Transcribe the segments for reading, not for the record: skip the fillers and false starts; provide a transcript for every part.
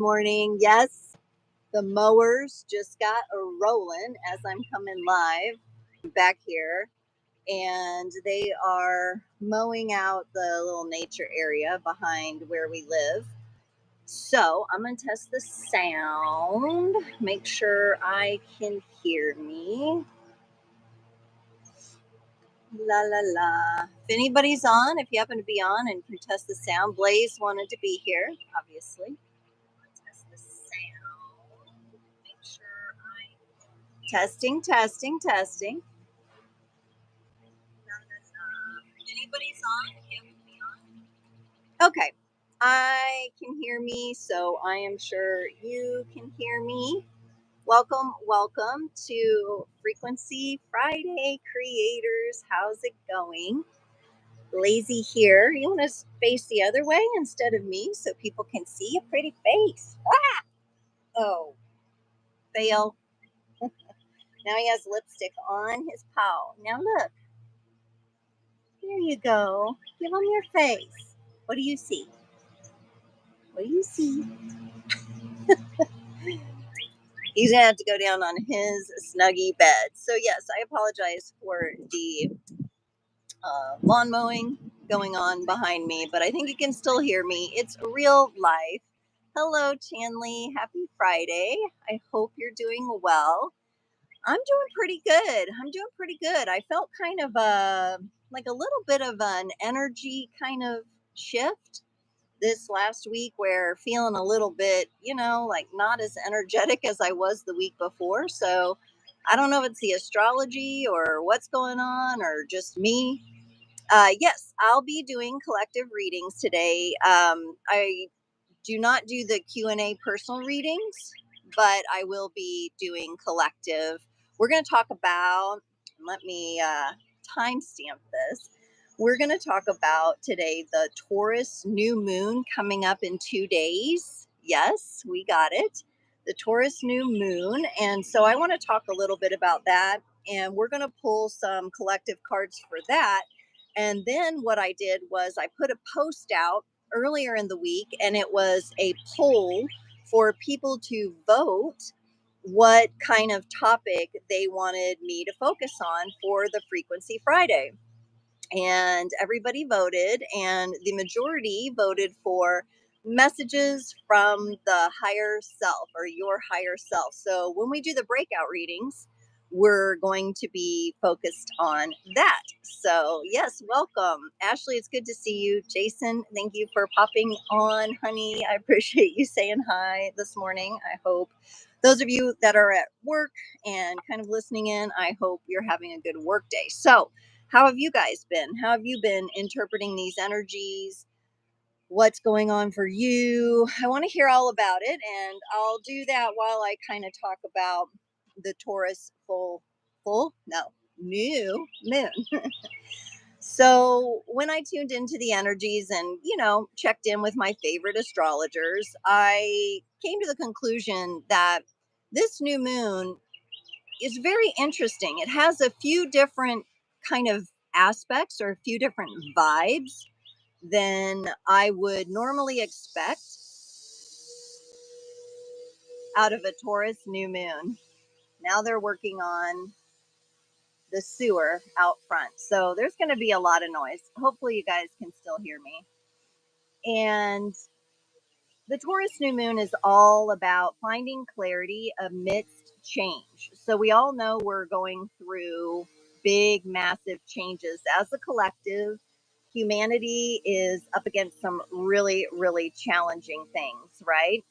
Morning. Yes, the mowers just got a rolling as I'm coming live back here, and they are mowing out the little nature area behind where we live. So I'm going to test the sound, make sure I can hear me. La la la. If anybody's on, if you happen to be on and can test the sound, Blaze wanted to be here, obviously. Test the sound. Make sure testing, testing, testing. Anybody's on? If you happen to be on. Okay. I can hear me, so I am sure you can hear me. Welcome, welcome to Frequency Friday, creators. How's it going? Lazy here. You want to face the other way instead of me so people can see a pretty face. Ah! Oh, fail. Now he has lipstick on his paw. Now look. There you go. Give him your face. What do you see? What do you see? He's gonna have to go down on his snuggy bed. So yes, I apologize for the lawn mowing going on behind me, but I think you can still hear me. It's real life. Hello, Chanley. Happy Friday. I hope you're doing well. I'm doing pretty good. I felt kind of like a little bit of an energy kind of shift this last week, where feeling a little bit, like not as energetic as I was the week before. So I don't know if it's the astrology or what's going on or just me. Yes, I'll be doing collective readings today. I do not do the Q&A personal readings, but I will be doing collective. We're going to talk about, let me timestamp this. We're going to talk about today the Taurus New Moon coming up in 2 days. Yes, we got it. The Taurus New Moon. And so I want to talk a little bit about that. And we're going to pull some collective cards for that. And then what I did was I put a post out earlier in the week, and it was a poll for people to vote what kind of topic they wanted me to focus on for the Frequency Friday. And everybody voted, and the majority voted for messages from the higher self or your higher self. So when we do the breakout readings, we're going to be focused on that. So yes, welcome. Ashley, it's good to see you. Jason, thank you for popping on, honey. I appreciate you saying hi this morning. I hope those of you that are at work and kind of listening in, I hope you're having a good work day. So how have you guys been? How have you been interpreting these energies? What's going on for you? I want to hear all about it, and I'll do that while I kind of talk about the Taurus new moon. So when I tuned into the energies and, checked in with my favorite astrologers, I came to the conclusion that this new moon is very interesting. It has a few different kind of aspects or a few different vibes than I would normally expect out of a Taurus new moon. Now they're working on the sewer out front. So there's going to be a lot of noise. Hopefully you guys can still hear me. And the Taurus new moon is all about finding clarity amidst change. So we all know we're going through big, massive changes as a collective. Humanity is up against some really, really challenging things, right?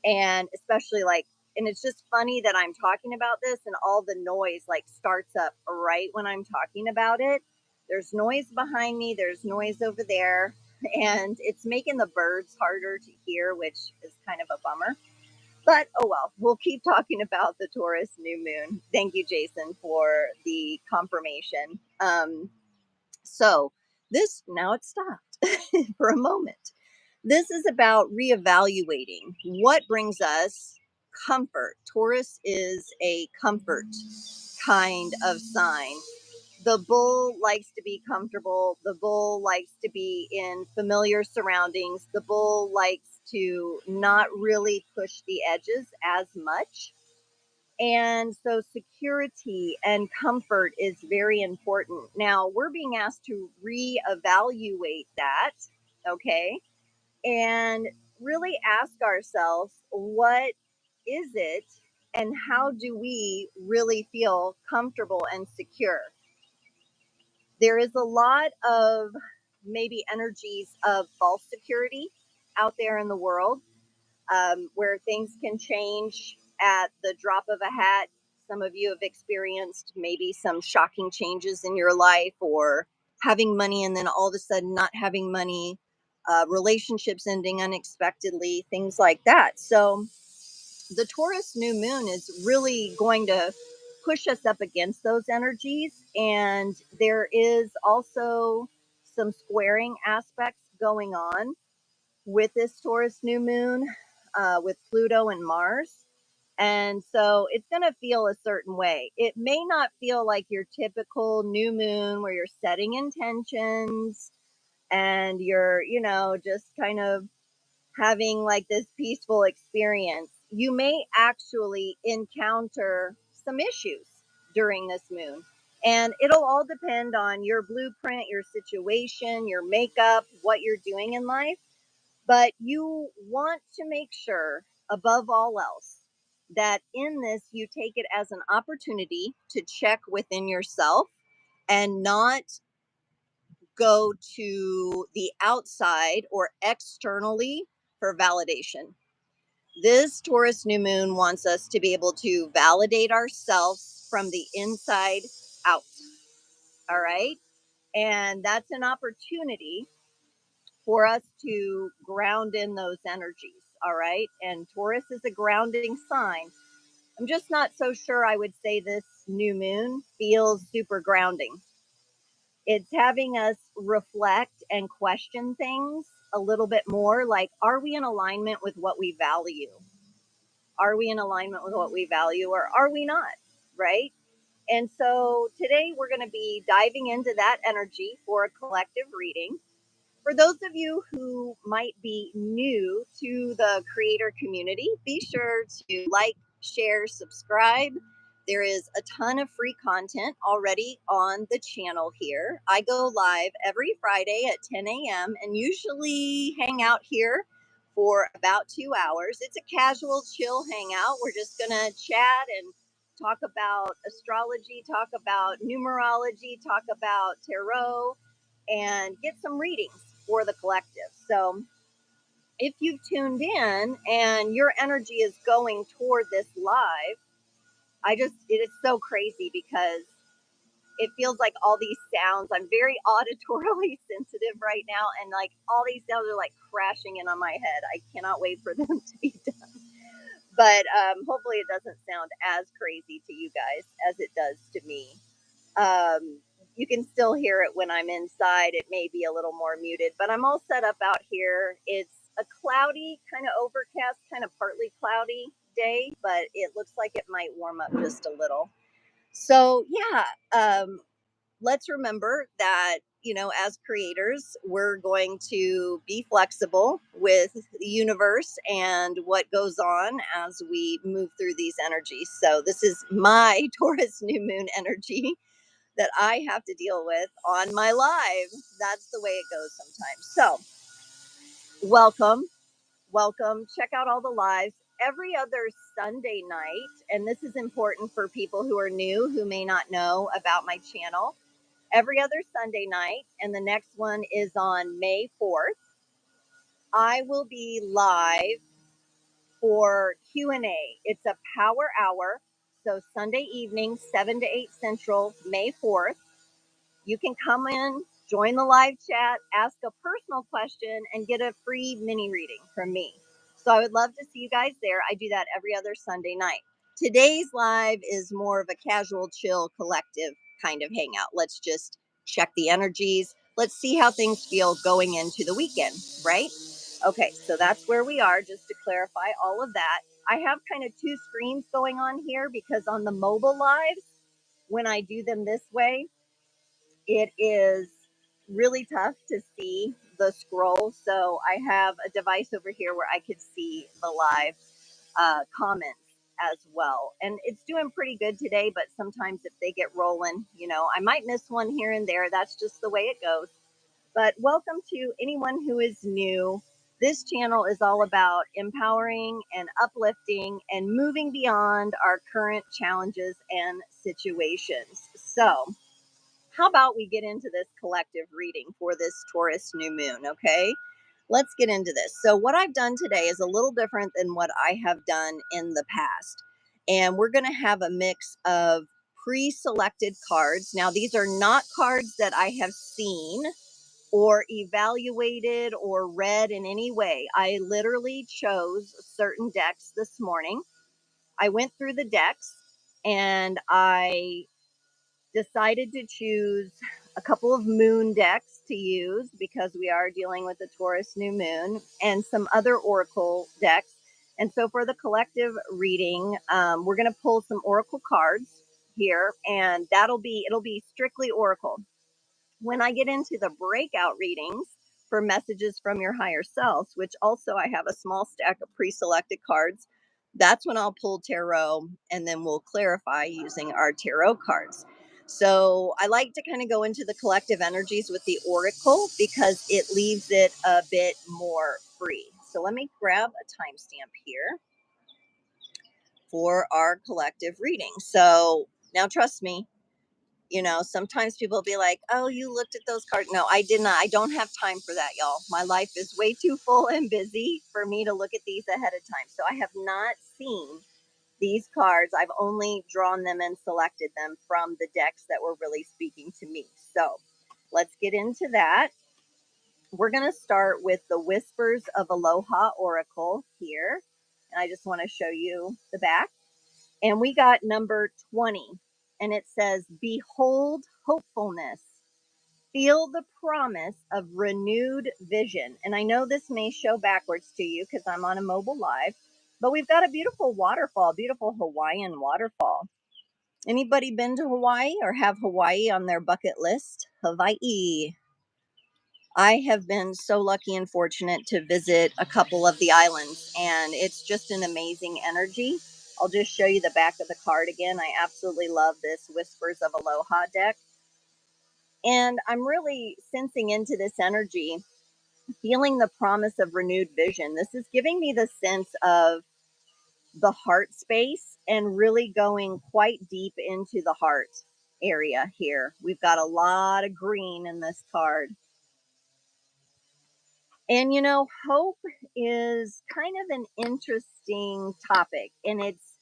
And especially and it's just funny that I'm talking about this and all the noise starts up right when I'm talking about it. There's noise behind me, there's noise over there, and it's making the birds harder to hear, which is kind of a bummer. But oh well, we'll keep talking about the Taurus new moon. Thank you, Jason, for the confirmation. So this, now it stopped for a moment. This is about reevaluating what brings us comfort. Taurus is a comfort kind of sign. The bull likes to be comfortable. The bull likes to be in familiar surroundings. The bull likes to not really push the edges as much. And so security and comfort is very important. Now we're being asked to reevaluate that, okay? And really ask ourselves, what is it and how do we really feel comfortable and secure? There is a lot of maybe energies of false security out there in the world, where things can change at the drop of a hat. Some of you have experienced maybe some shocking changes in your life, or having money and then all of a sudden not having money, relationships ending unexpectedly, things like that. So the Taurus new moon is really going to push us up against those energies. And there is also some squaring aspects going on with this Taurus new moon, with Pluto and Mars. And so it's going to feel a certain way. It may not feel like your typical new moon where you're setting intentions and you're, just kind of having like this peaceful experience. You may actually encounter some issues during this moon. And it'll all depend on your blueprint, your situation, your makeup, what you're doing in life. But you want to make sure, above all else, that in this you take it as an opportunity to check within yourself and not go to the outside or externally for validation. This Taurus new moon wants us to be able to validate ourselves from the inside out. All right. And that's an opportunity for us to ground in those energies. All right. And Taurus is a grounding sign. I'm just not so sure I would say this new moon feels super grounding. It's having us reflect and question things a little bit more, like, are we in alignment with what we value? Are we in alignment with what we value, or are we not? Right. And so today we're going to be diving into that energy for a collective reading. For those of you who might be new to the creator community, be sure to like, share, subscribe. There is a ton of free content already on the channel here. I go live every Friday at 10 a.m. and usually hang out here for about 2 hours. It's a casual, chill hangout. We're just going to chat and talk about astrology, talk about numerology, talk about tarot, and get some readings for the collective. So if you've tuned in and your energy is going toward this live, it is so crazy because it feels like all these sounds, I'm very auditorily sensitive right now, and like all these sounds are like crashing in on my head. I cannot wait for them to be done. But hopefully it doesn't sound as crazy to you guys as it does to me. You can still hear it when I'm inside. It may be a little more muted, but I'm all set up out here. It's a cloudy, kind of overcast, kind of partly cloudy day, but it looks like it might warm up just a little. So yeah, let's remember that, as creators, we're going to be flexible with the universe and what goes on as we move through these energies. So this is my Taurus new moon energy that I have to deal with on my live. That's the way it goes sometimes. So welcome. Check out all the lives every other Sunday night. And this is important for people who are new, who may not know about my channel. Every other Sunday night, and the next one is on May 4th. I will be live for Q&A. It's a power hour. So Sunday evening, 7 to 8 Central, May 4th. You can come in, join the live chat, ask a personal question, and get a free mini reading from me. So I would love to see you guys there. I do that every other Sunday night. Today's live is more of a casual, chill, collective kind of hangout. Let's just check the energies. Let's see how things feel going into the weekend, right? Okay, so that's where we are, just to clarify all of that. I have kind of two screens going on here because on the mobile lives, when I do them this way, it is really tough to see the scroll. So I have a device over here where I could see the live comments as well. And it's doing pretty good today, but sometimes if they get rolling, you know, I might miss one here and there. That's just the way it goes. But welcome to anyone who is new. This channel is all about empowering and uplifting and moving beyond our current challenges and situations. So, how about we get into this collective reading for this Taurus new moon, okay? Let's get into this. So, what I've done today is a little different than what I have done in the past. And we're going to have a mix of pre selected cards. Now, these are not cards that I have seen or evaluated or read in any way. I literally chose certain decks this morning. I went through the decks and I decided to choose a couple of moon decks to use because we are dealing with the Taurus new moon, and some other oracle decks. And so for the collective reading, we're going to pull some oracle cards here, and it'll be strictly oracle. When I get into the breakout readings for messages from your higher selves, which also I have a small stack of pre-selected cards, that's when I'll pull tarot, and then we'll clarify using our tarot cards. So I like to kind of go into the collective energies with the oracle because it leaves it a bit more free. So let me grab a timestamp here for our collective reading. So now trust me, you know, sometimes people will be like, oh, you looked at those cards. No, I did not. I don't have time for that, y'all. My life is way too full and busy for me to look at these ahead of time. So I have not seen these cards. I've only drawn them and selected them from the decks that were really speaking to me. So let's get into that. We're going to start with the Whispers of Aloha Oracle here. And I just want to show you the back. And we got number 20. And it says, behold hopefulness. Feel the promise of renewed vision. And I know this may show backwards to you because I'm on a mobile live, but we've got a beautiful waterfall, beautiful Hawaiian waterfall. Anybody been to Hawaii or have Hawaii on their bucket list? Hawaii. I have been so lucky and fortunate to visit a couple of the islands, and it's just an amazing energy. I'll just show you the back of the card again. I absolutely love this Whispers of Aloha deck. And I'm really sensing into this energy, feeling the promise of renewed vision. This is giving me the sense of the heart space and really going quite deep into the heart area here. We've got a lot of green in this card. And you know, hope is kind of an interesting topic, and it's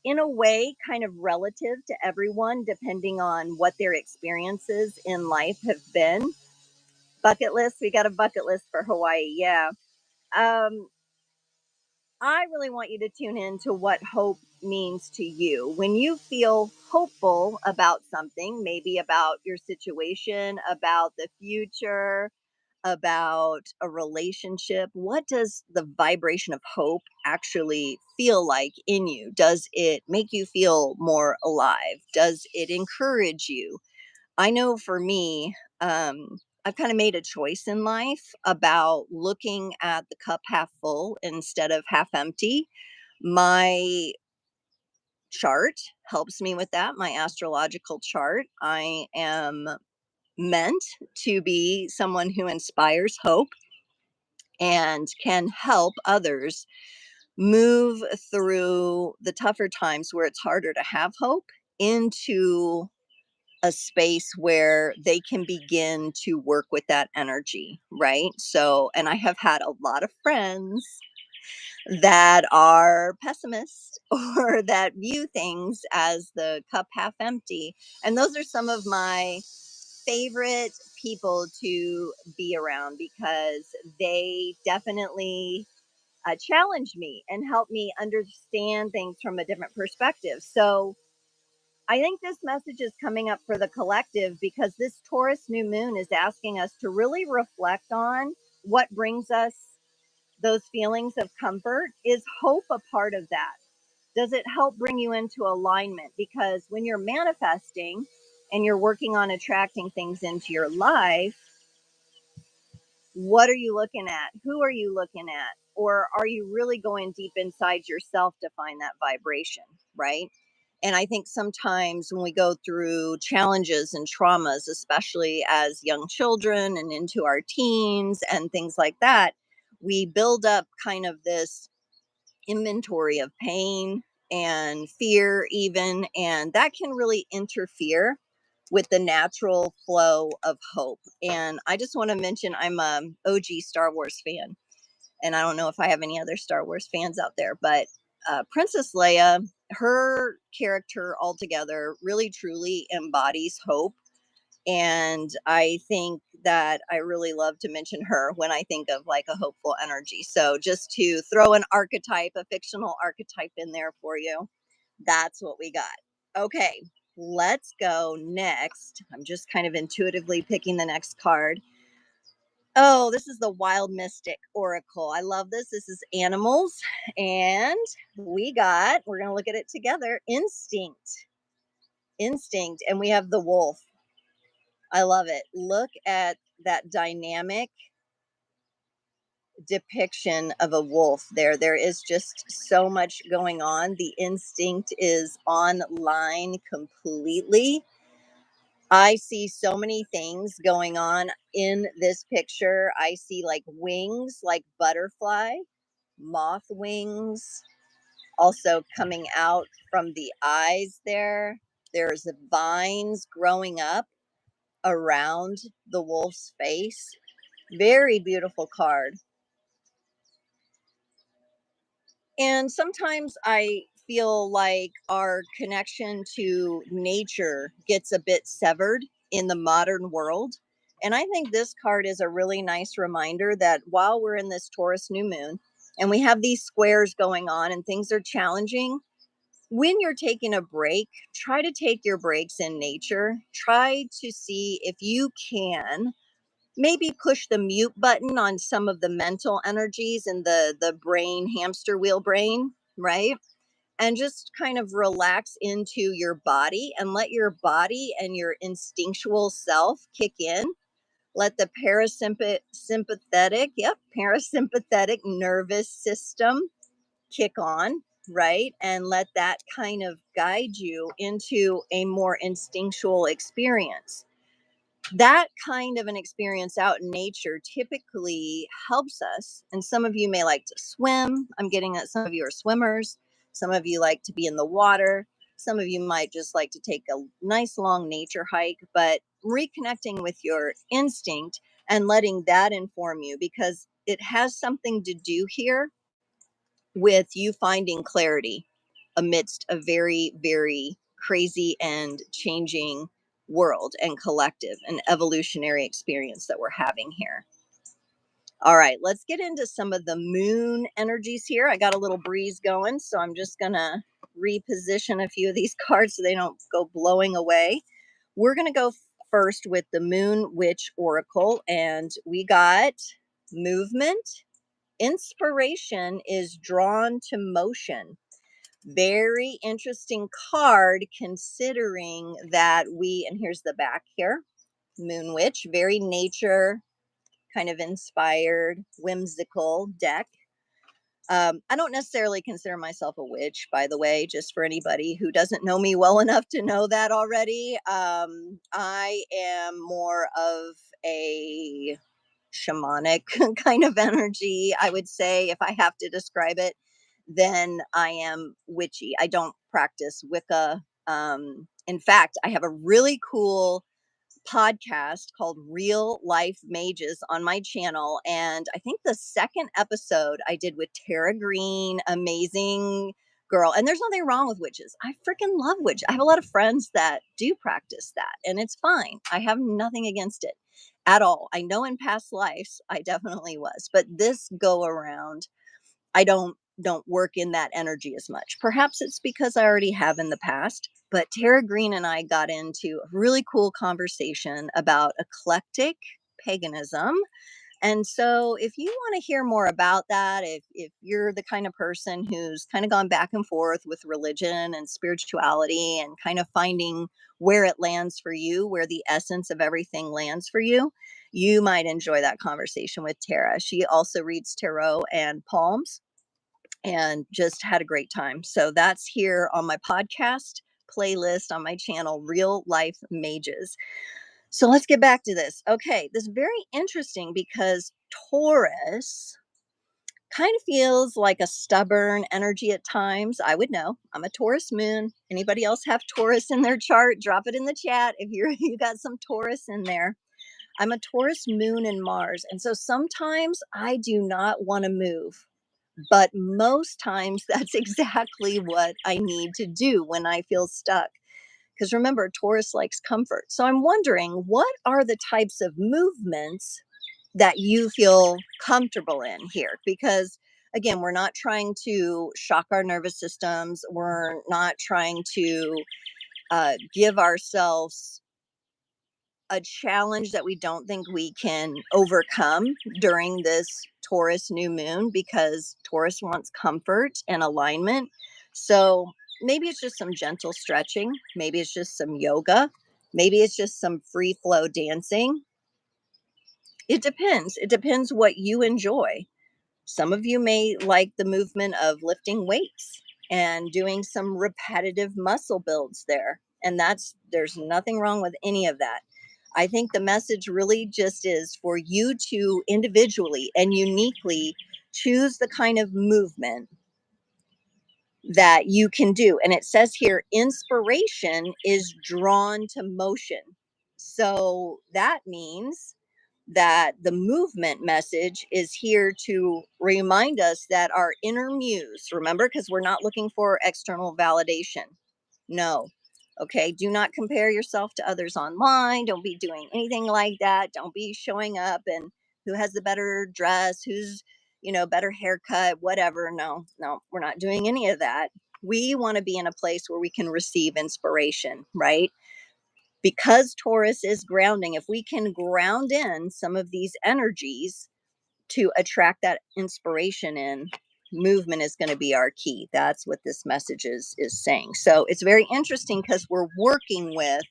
in a way kind of relative to everyone depending on what their experiences in life have been. Bucket list, we got a bucket list for Hawaii. Yeah. Um, I really want you to tune in to what hope means to you. When you feel hopeful about something, maybe about your situation, about the future, about a relationship, what does the vibration of hope actually feel like in you? Does it make you feel more alive? Does it encourage you? I know for me, I've kind of made a choice in life about looking at the cup half full instead of half empty. My chart helps me with that, my astrological chart. I am meant to be someone who inspires hope and can help others move through the tougher times where it's harder to have hope into a space where they can begin to work with that energy, right? So, and I have had a lot of friends that are pessimists or that view things as the cup half empty. And those are some of my favorite people to be around because they definitely challenge me and help me understand things from a different perspective. So I think this message is coming up for the collective because this Taurus new moon is asking us to really reflect on what brings us those feelings of comfort. Is hope a part of that? Does it help bring you into alignment? Because when you're manifesting and you're working on attracting things into your life, What are you looking at? Who are you looking at? Or are you really going deep inside yourself to find that vibration, right? And I think sometimes when we go through challenges and traumas, especially as young children and into our teens and things like that, we build up kind of this inventory of pain and fear, even, and that can really interfere with the natural flow of hope. And I just want to mention I'm a OG Star Wars fan, and I don't know if I have any other Star Wars fans out there, but Princess Leia, her character altogether really truly embodies hope. And I think that I really love to mention her when I think of like a hopeful energy. So just to throw an archetype, a fictional archetype in there for you, that's what we got. Okay, let's go next. I'm just kind of intuitively picking the next card. Oh, this is the Wild Mystic Oracle. I love this. This is animals. And we're going to look at it together, instinct. Instinct. And we have the wolf. I love it. Look at that dynamic depiction of a wolf there. There is just so much going on. The instinct is online completely. I see so many things going on in this picture. I see like wings, like butterfly, moth wings, also coming out from the eyes there. There's vines growing up around the wolf's face. Very beautiful card. And sometimes I feel like our connection to nature gets a bit severed in the modern world. And I think this card is a really nice reminder that while we're in this Taurus new moon and we have these squares going on and things are challenging, when you're taking a break, try to take your breaks in nature. Try to see if you can maybe push the mute button on some of the mental energies and the brain, hamster wheel brain, right? And just kind of relax into your body and let your body and your instinctual self kick in. Let the parasympathetic nervous system kick on, right? And let that kind of guide you into a more instinctual experience. That kind of an experience out in nature typically helps us. And some of you may like to swim. I'm getting that some of you are swimmers. Some of you like to be in the water. Some of you might just like to take a nice long nature hike, but reconnecting with your instinct and letting that inform you, because it has something to do here with you finding clarity amidst a very, very crazy and changing world and collective and evolutionary experience that we're having here. All right, let's get into some of the moon energies here. I got a little breeze going, so I'm just going to reposition a few of these cards so they don't go blowing away. We're going to go first with the Moon Witch Oracle, and we got movement. Inspiration is drawn to motion. Very interesting card, considering that and here's the back here, Moon Witch, very nature kind of inspired, whimsical deck. I don't necessarily consider myself a witch, by the way, just for anybody who doesn't know me well enough to know that already. I am more of a shamanic kind of energy, I would say, if I have to describe it, then I am witchy. I don't practice Wicca. In fact, I have a really cool podcast called Real Life Mages on my channel. And I think the second episode I did with Tara Green, amazing girl. And there's nothing wrong with witches. I freaking love witches. I have a lot of friends that do practice that, and it's fine. I have nothing against it at all. I know in past lives I definitely was, but this go around, I don't work in that energy as much. Perhaps it's because I already have in the past, but Tara Green and I got into a really cool conversation about eclectic paganism. And so if you want to hear more about that, if you're the kind of person who's kind of gone back and forth with religion and spirituality and kind of finding where it lands for you, where the essence of everything lands for you, you might enjoy that conversation with Tara. She also reads tarot and palms and just had a great time. So that's here on my podcast playlist on my channel, Real Life Mages. So let's get back to this. Okay, this is very interesting because Taurus kind of feels like a stubborn energy at times. I would know. I'm a Taurus moon. Anybody else have Taurus in their chart? Drop it in the chat if you got some Taurus in there. I'm a Taurus moon and Mars. And so sometimes I do not want to move. But most times that's exactly what I need to do when I feel stuck. Because remember, Taurus likes comfort. So I'm wondering, what are the types of movements that you feel comfortable in here? Because again, we're not trying to shock our nervous systems. We're not trying to give ourselves a challenge that we don't think we can overcome during this Taurus new moon, because Taurus wants comfort and alignment. So maybe it's just some gentle stretching. Maybe it's just some yoga. Maybe it's just some free flow dancing. It depends. It depends what you enjoy. Some of you may like the movement of lifting weights and doing some repetitive muscle builds there. And there's nothing wrong with any of that. I think the message really just is for you to individually and uniquely choose the kind of movement that you can do. And it says here, inspiration is drawn to motion. So that means that the movement message is here to remind us that our inner muse, remember, because we're not looking for external validation. No. Okay. Do not compare yourself to others online. Don't be doing anything like that. Don't be showing up and who has the better dress, who's, better haircut, whatever. No, no, we're not doing any of that. We want to be in a place where we can receive inspiration, right? Because Taurus is grounding, if we can ground in some of these energies to attract that inspiration in, movement is going to be our key. That's what this message is saying. So it's very interesting because we're working with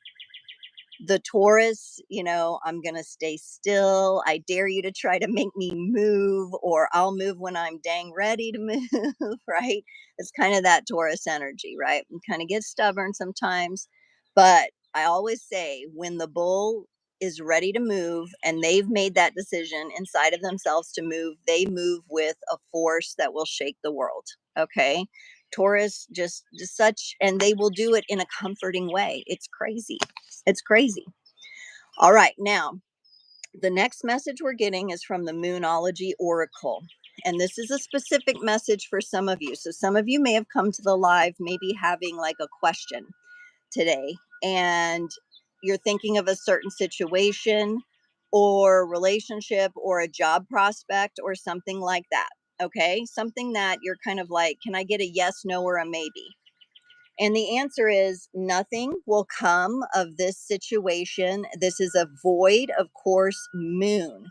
the Taurus, I'm going to stay still. I dare you to try to make me move, or I'll move when I'm dang ready to move, right? It's kind of that Taurus energy, right? And kind of get stubborn sometimes. But I always say when the bull is ready to move and they've made that decision inside of themselves to move, they move with a force that will shake the world. Okay. Taurus just such, and they will do it in a comforting way. It's crazy. It's crazy. All right. Now, the next message we're getting is from the Moonology Oracle. And this is a specific message for some of you. So some of you may have come to the live, maybe having like a question today, and you're thinking of a certain situation or relationship or a job prospect or something like that. Okay. Something that you're kind of like, can I get a yes, no, or a maybe? And the answer is nothing will come of this situation. This is a void of course moon.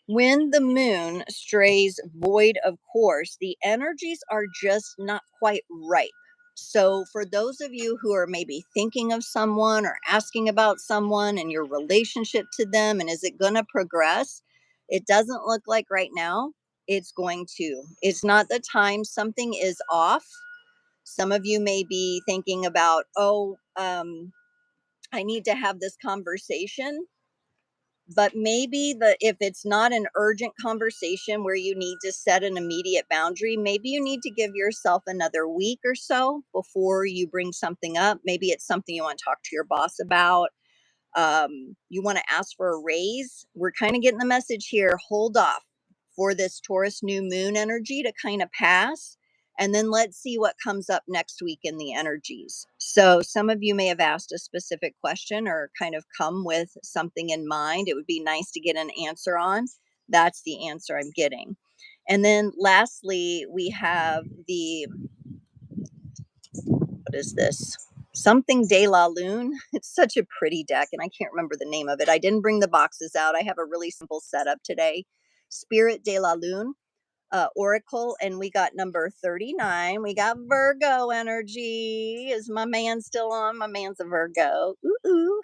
When the moon strays void of course, the energies are just not quite right. So, for those of you who are maybe thinking of someone or asking about someone and your relationship to them, and is it going to progress? It doesn't look like right now it's going to. It's not the time. Something is off. Some of you may be thinking about, I need to have this conversation. But maybe if it's not an urgent conversation where you need to set an immediate boundary, maybe you need to give yourself another week or so before you bring something up. Maybe it's something you want to talk to your boss about. You want to ask for a raise. We're kind of getting the message here. Hold off for this Taurus new moon energy to kind of pass. And then let's see what comes up next week in the energies. So some of you may have asked a specific question or kind of come with something in mind. It would be nice to get an answer on. That's the answer I'm getting. And then lastly, we have what is this? Something de la Lune. It's such a pretty deck, and I can't remember the name of it. I didn't bring the boxes out. I have a really simple setup today. Spirit de la Lune Oracle, and we got number 39. We got Virgo energy. Is my man still on? My man's a Virgo. Ooh.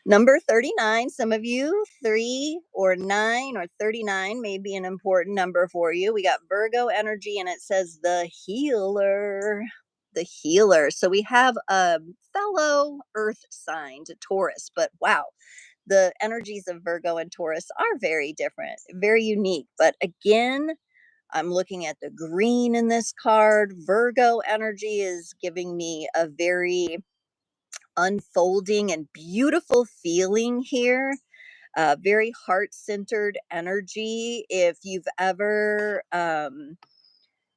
Number 39, some of you, 3 or 9 or 39 may be an important number for you. We got Virgo energy and it says the healer. The healer. So we have a fellow earth sign to Taurus, but wow, the energies of Virgo and Taurus are very different, very unique. But again, I'm looking at the green in this card. Virgo energy is giving me a very unfolding and beautiful feeling here. Very heart-centered energy. If you've ever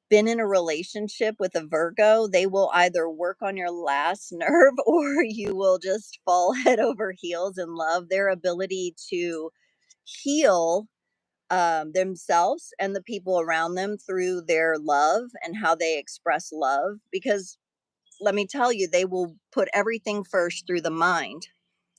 been in a relationship with a Virgo, they will either work on your last nerve or you will just fall head over heels in love. Their ability to heal themselves and the people around them through their love and how they express love. Because let me tell you, they will put everything first through the mind.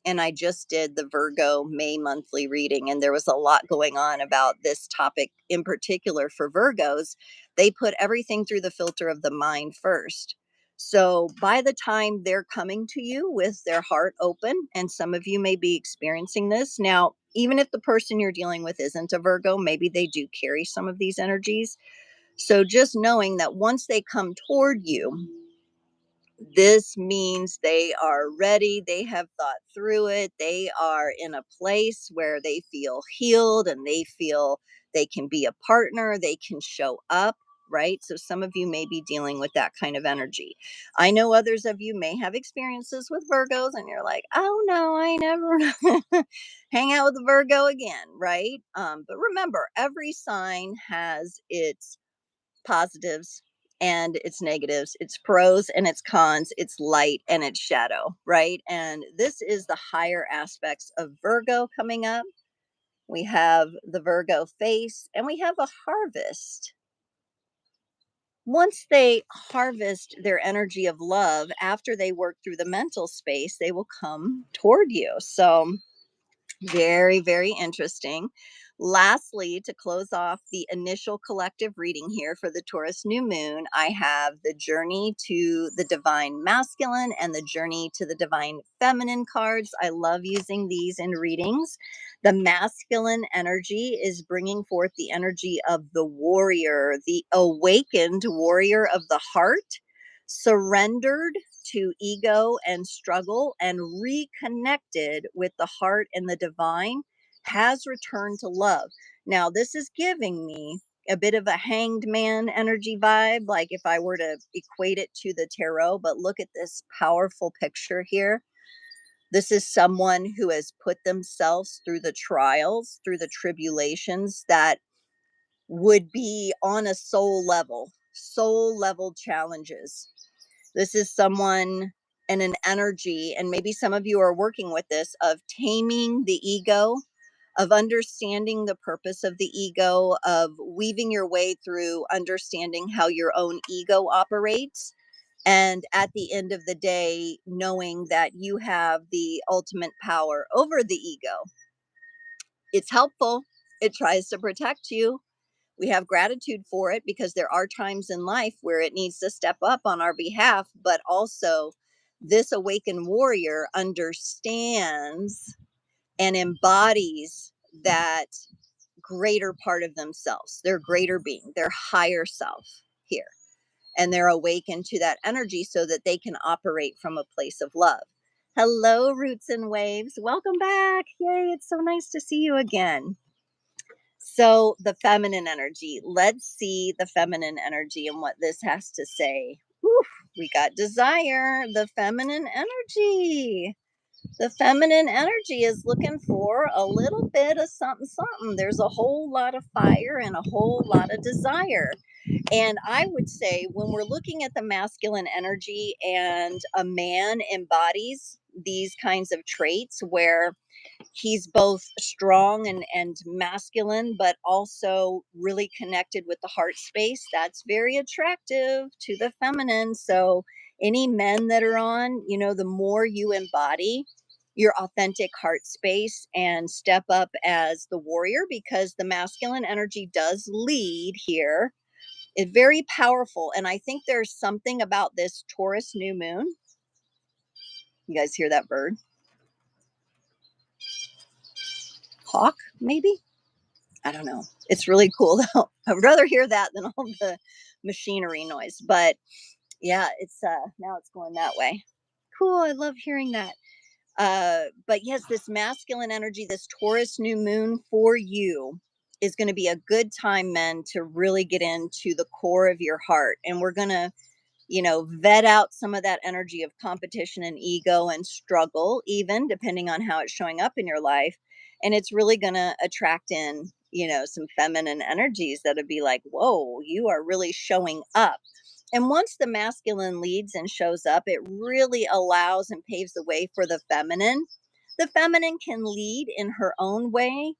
And I just did the Virgo May monthly reading, and there was a lot going on about this topic in particular for Virgos. They put everything through the filter of the mind first. So by the time they're coming to you with their heart open, and some of you may be experiencing this now, even if the person you're dealing with isn't a Virgo, maybe they do carry some of these energies. So just knowing that once they come toward you, this means they are ready. They have thought through it. They are in a place where they feel healed and they feel they can be a partner. They can show up, right? So some of you may be dealing with that kind of energy. I know others of you may have experiences with Virgos and you're like, oh no, I never hang out with a Virgo again, right? But remember, every sign has its positives and its negatives, its pros and its cons, its light and its shadow, right? And this is the higher aspects of Virgo coming up. We have the Virgo face and we have a harvest. Once they harvest their energy of love, after they work through the mental space, they will come toward you. So very, very interesting. Lastly, to close off the initial collective reading here for the Taurus New Moon, I have the Journey to the Divine Masculine and the Journey to the Divine Feminine cards. I love using these in readings. The masculine energy is bringing forth the energy of the warrior, the awakened warrior of the heart, surrendered to ego and struggle and reconnected with the heart and the divine, has returned to love. Now, this is giving me a bit of a hanged man energy vibe, like if I were to equate it to the tarot. But look at this powerful picture here. This is someone who has put themselves through the trials, through the tribulations that would be on a soul level challenges. This is someone and an energy, and maybe some of you are working with this, of taming the ego, of understanding the purpose of the ego, of weaving your way through understanding how your own ego operates. And at the end of the day, knowing that you have the ultimate power over the ego. It's helpful. It tries to protect you. We have gratitude for it because there are times in life where it needs to step up on our behalf, but also this awakened warrior understands and embodies that greater part of themselves, their greater being, their higher self here. And they're awakened to that energy so that they can operate from a place of love. Hello, Roots and Waves. Welcome back. Yay, it's so nice to see you again. So the feminine energy, let's see the feminine energy and what this has to say. Whew, we got desire, the feminine energy. The feminine energy is looking for a little bit of something, something. There's a whole lot of fire and a whole lot of desire. And I would say when we're looking at the masculine energy and a man embodies these kinds of traits where he's both strong and masculine, but also really connected with the heart space, that's very attractive to the feminine. So any men that are on, you know, the more you embody your authentic heart space and step up as the warrior, because the masculine energy does lead here. It's very powerful. And I think there's something about this Taurus new moon. You guys hear that bird? hawk, maybe. I don't know. It's really cool though. I would rather hear that than all the machinery noise. But yeah, it's now it's going that way. Cool. I love hearing that. But yes, this masculine energy, this Taurus new moon for you is going to be a good time, men, to really get into the core of your heart. And we're going to, vet out some of that energy of competition and ego and struggle, even depending on how it's showing up in your life. And it's really going to attract in, some feminine energies that'll be like, whoa, you are really showing up. And once the masculine leads and shows up, it really allows and paves the way for the feminine. The feminine can lead in her own way,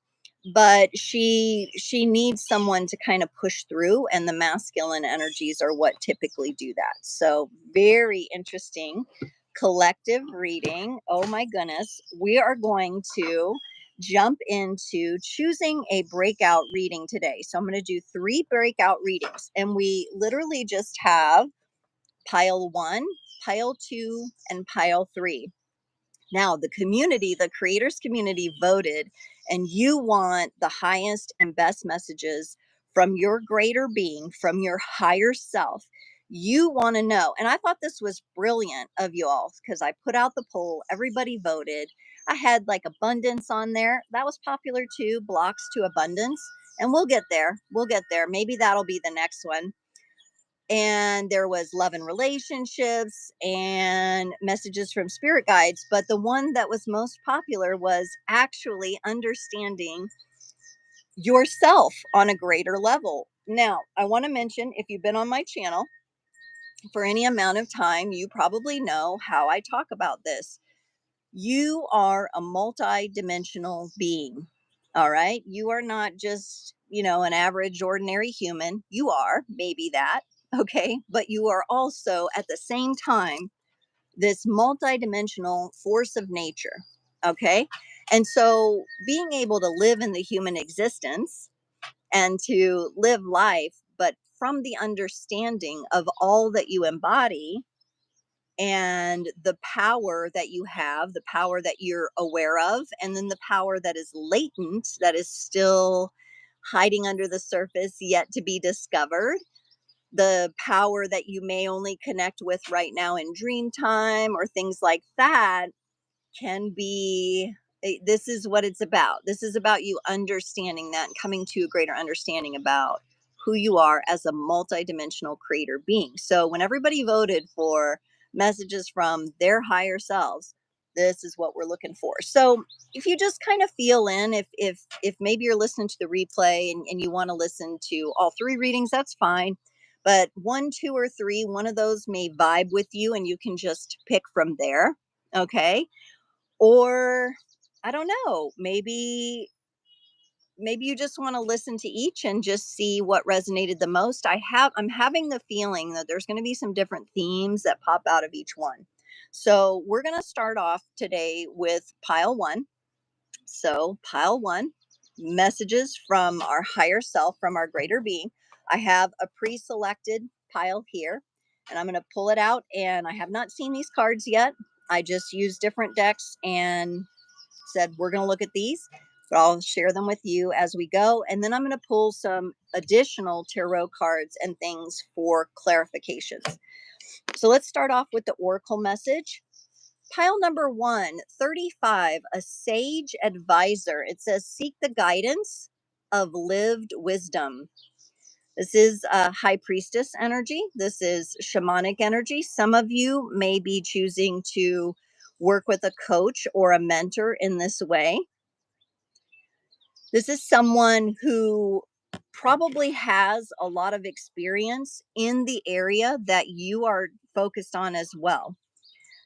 but she needs someone to kind of push through, and the masculine energies are what typically do that. So very interesting collective reading. Oh my goodness. We are going to jump into choosing a breakout reading today. So I'm going to do 3 breakout readings, and we literally just have pile 1, pile 2, and pile 3. Now, the community, the creators community voted, and you want the highest and best messages from your greater being, from your higher self. You want to know. And I thought this was brilliant of you all because I put out the poll, everybody voted. I had like abundance on there. That was popular too, blocks to abundance. And we'll get there. We'll get there. Maybe that'll be the next one. And there was love and relationships and messages from spirit guides, but the one that was most popular was actually understanding yourself on a greater level. Now, I want to mention, if you've been on my channel for any amount of time, you probably know how I talk about this. You are a multi-dimensional being. All right, you are not just, an average ordinary human. You are maybe that, okay, but you are also at the same time this multi-dimensional force of nature, okay. And so being able to live in the human existence and to live life, but from the understanding of all that you embody and the power that you have, the power that you're aware of, and then the power that is latent, that is still hiding under the surface, yet to be discovered, the power that you may only connect with right now in dream time or things like that can be. This is what it's about. This is about you understanding that and coming to a greater understanding about who you are as a multidimensional creator being. So when everybody voted for messages from their higher selves, this is what we're looking for. So if you just kind of feel in, if maybe you're listening to the replay and you want to listen to all 3 readings, that's fine. But 1, 2, or 3, one of those may vibe with you and you can just pick from there. Okay. Or I don't know, maybe you just want to listen to each and just see what resonated the most. I'm having the feeling that there's going to be some different themes that pop out of each one. So we're going to start off today with pile 1. So pile 1, messages from our higher self, from our greater being. I have a pre-selected pile here, and I'm going to pull it out, and I have not seen these cards yet. I just used different decks and said, we're going to look at these, but I'll share them with you as we go. And then I'm going to pull some additional tarot cards and things for clarifications. So let's start off with the oracle message. Pile number 1, 35, a sage advisor. It says, seek the guidance of lived wisdom. This is high priestess energy. This is shamanic energy. Some of you may be choosing to work with a coach or a mentor in this way. This is someone who probably has a lot of experience in the area that you are focused on as well.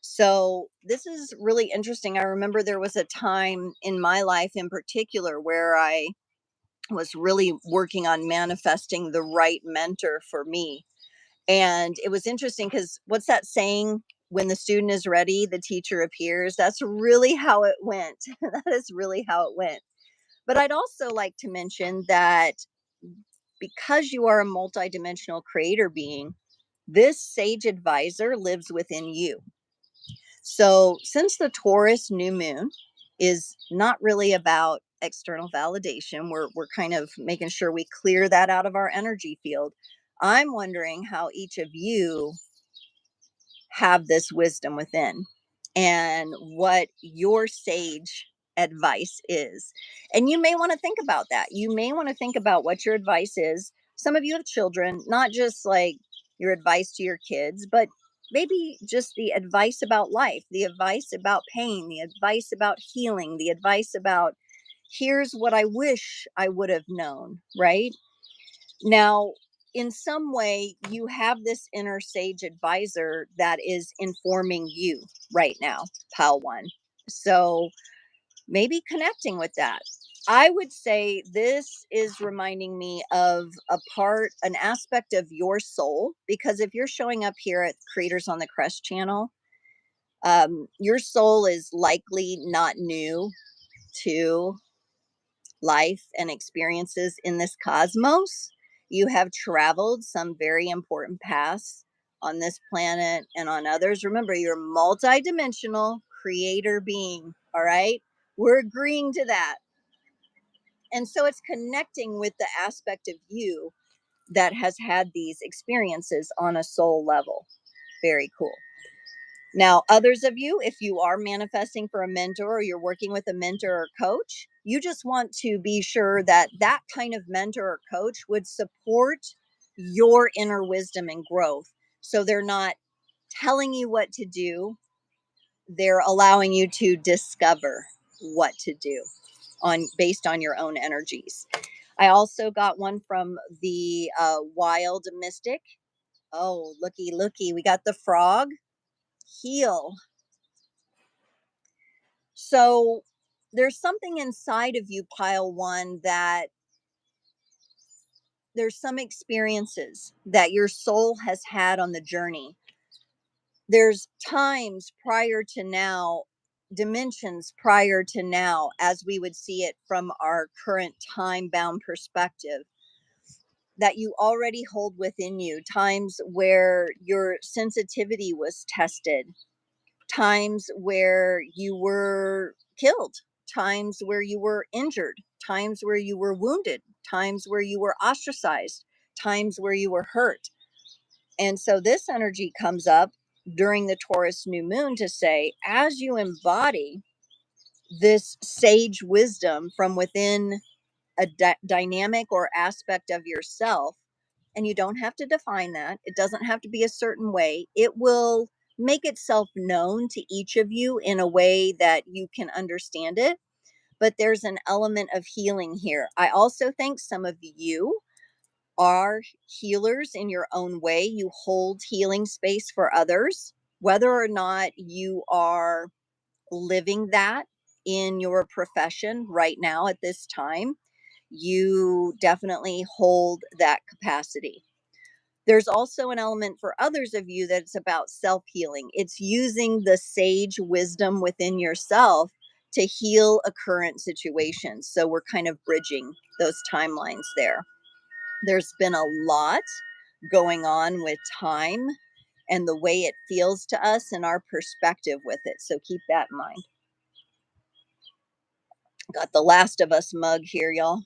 So this is really interesting. I remember there was a time in my life in particular where I was really working on manifesting the right mentor for me. And it was interesting because what's that saying? When the student is ready, the teacher appears. That's really how it went. That is really how it went. But I'd also like to mention that because you are a multidimensional creator being, this sage advisor lives within you. So since the Taurus new moon is not really about external validation. We're kind of making sure we clear that out of our energy field. I'm wondering how each of you have this wisdom within and what your sage advice is. And you may want to think about that. You may want to think about what your advice is. Some of you have children, not just like your advice to your kids, but maybe just the advice about life, the advice about pain, the advice about healing, the advice about here's what I wish I would have known, right? Now, in some way, you have this inner sage advisor that is informing you right now, pile one. So maybe connecting with that. I would say this is reminding me of a part, an aspect of your soul, because if you're showing up here at Creators on the Crest channel, your soul is likely not new to life and experiences in this cosmos. You have traveled some very important paths on this planet and on others. Remember, you're a multidimensional creator being. All right. We're agreeing to that. And so it's connecting with the aspect of you that has had these experiences on a soul level. Very cool. Now, others of you, if you are manifesting for a mentor or you're working with a mentor or coach, you just want to be sure that that kind of mentor or coach would support your inner wisdom and growth. So they're not telling you what to do, they're allowing you to discover what to do on based on your own energies. I also got one from the Wild Mystic. Oh, looky, we got the frog. Heal. So there's something inside of you, pile one, that there's some experiences that your soul has had on the journey. There's times prior to now, dimensions prior to now, as we would see it from our current time bound perspective, that you already hold within you, times where your sensitivity was tested, times where you were killed, times where you were injured, times where you were wounded, times where you were ostracized, times where you were hurt. And so this energy comes up during the Taurus New Moon to say, as you embody this sage wisdom from within a dynamic or aspect of yourself, and you don't have to define that, it doesn't have to be a certain way, it will make itself known to each of you in a way that you can understand it. But there's an element of healing here. I also think some of you are healers in your own way. You hold healing space for others, whether or not you are living that in your profession right now at this time. You definitely hold that capacity. There's also an element for others of you that's about self healing. It's using the sage wisdom within yourself to heal a current situation. So we're kind of bridging those timelines there. There's been a lot going on with time and the way it feels to us and our perspective with it. So keep that in mind. Got the Last of Us mug here, y'all.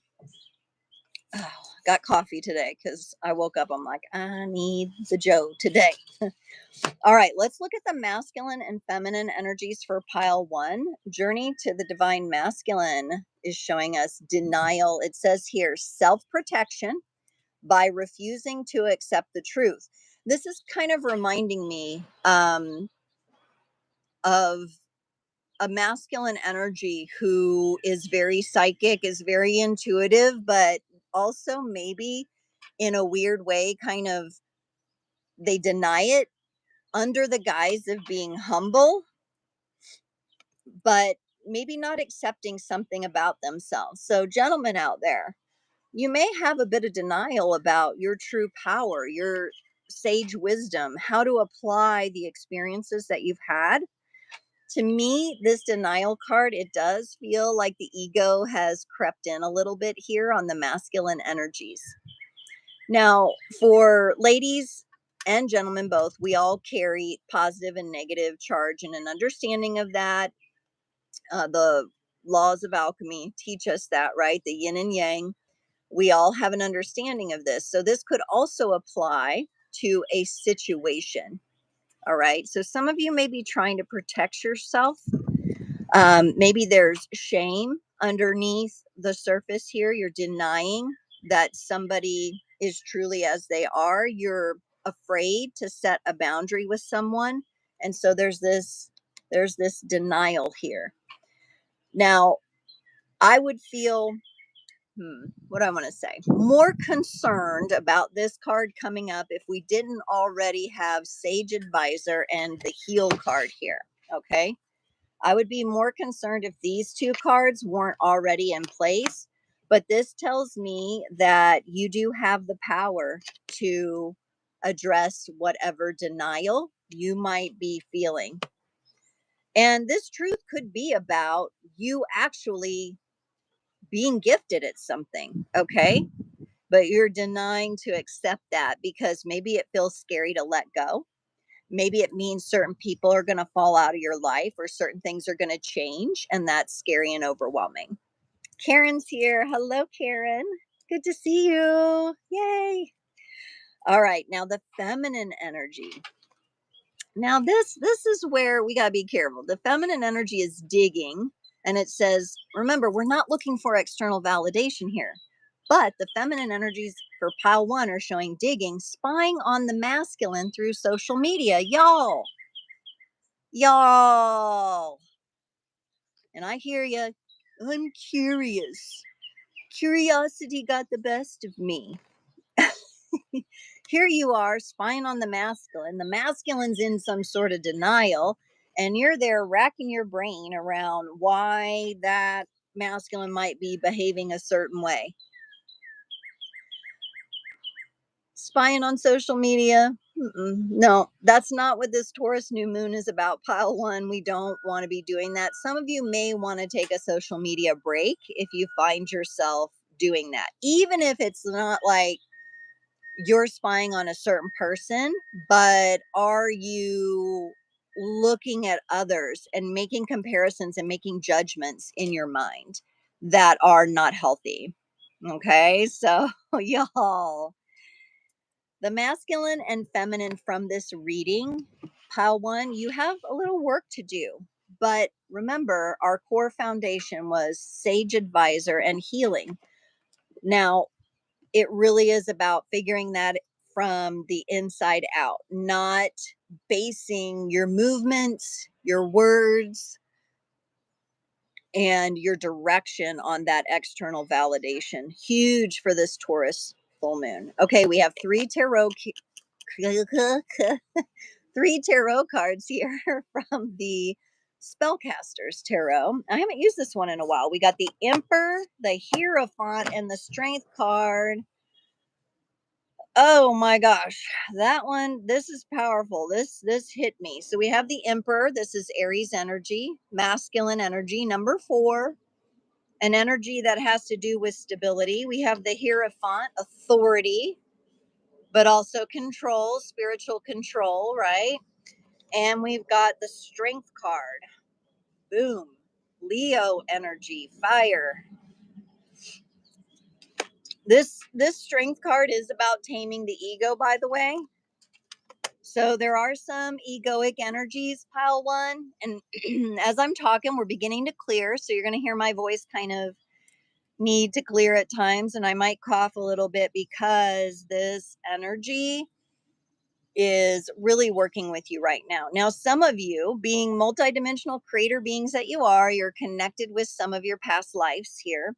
Oh, got coffee today because I woke up. I'm like, I need the Joe today. All right, let's look at the masculine and feminine energies for pile one. Journey to the divine masculine is showing us denial. It says here, self-protection by refusing to accept the truth. This is kind of reminding me of a masculine energy who is very psychic, is very intuitive, but also maybe in a weird way, kind of they deny it under the guise of being humble, but maybe not accepting something about themselves. So, gentlemen out there, you may have a bit of denial about your true power, your sage wisdom, how to apply the experiences that you've had. To me, this denial card, it does feel like the ego has crept in a little bit here on the masculine energies. Now, for ladies and gentlemen both, we all carry positive and negative charge, and an understanding of that, the laws of alchemy teach us that, right? The yin and yang. We all have an understanding of this. So this could also apply to a situation. All right. So some of you may be trying to protect yourself. Maybe there's shame underneath the surface here. You're denying that somebody is truly as they are. You're afraid to set a boundary with someone. And so there's this denial here. Now, I would feel what do I want to say? More concerned about this card coming up if we didn't already have Sage Advisor and the Heal card here. Okay. I would be more concerned if these two cards weren't already in place. But this tells me that you do have the power to address whatever denial you might be feeling. And this truth could be about you actually being gifted at something. Okay. But you're denying to accept that because maybe it feels scary to let go. Maybe it means certain people are going to fall out of your life or certain things are going to change, and that's scary and overwhelming. Karen's here. Hello, Karen. Good to see you. Yay. All right. Now, the feminine energy. Now, this is where we got to be careful. The feminine energy is digging, and it says, remember, we're not looking for external validation here. But the feminine energies for pile one are showing digging, spying on the masculine through social media. Y'all. And I hear you. I'm curious. Curiosity got the best of me. Here you are spying on the masculine. The masculine's in some sort of denial, and you're there racking your brain around why that masculine might be behaving a certain way. Spying on social media. No, that's not what this Taurus New Moon is about. Pile one, we don't want to be doing that. Some of you may want to take a social media break if you find yourself doing that, even if it's not like you're spying on a certain person, but are you looking at others and making comparisons and making judgments in your mind that are not healthy? Okay, so y'all, the masculine and feminine from this reading, pile one, you have a little work to do. But remember, our core foundation was Sage Advisor and healing. Now, it really is about figuring that from the inside out, not basing your movements, your words, and your direction on that external validation. Huge for this Taurus full moon. Okay, we have three tarot cards here from the Spellcasters Tarot. I haven't used this one in a while. We got the Emperor, the Hierophant, and the Strength card. Oh my gosh, that one, this is powerful. This hit me. So we have the Emperor. This is Aries energy, masculine energy, number 4, an energy that has to do with stability. We have the Hierophant, authority, but also control, spiritual control, right? And we've got the Strength card. Boom. Leo energy, fire. This Strength card is about taming the ego, by the way. So there are some egoic energies, pile one. And as I'm talking, we're beginning to clear. So you're going to hear my voice kind of need to clear at times. And I might cough a little bit because this energy is really working with you right now. Now, some of you, being multidimensional creator beings that you are, you're connected with some of your past lives here.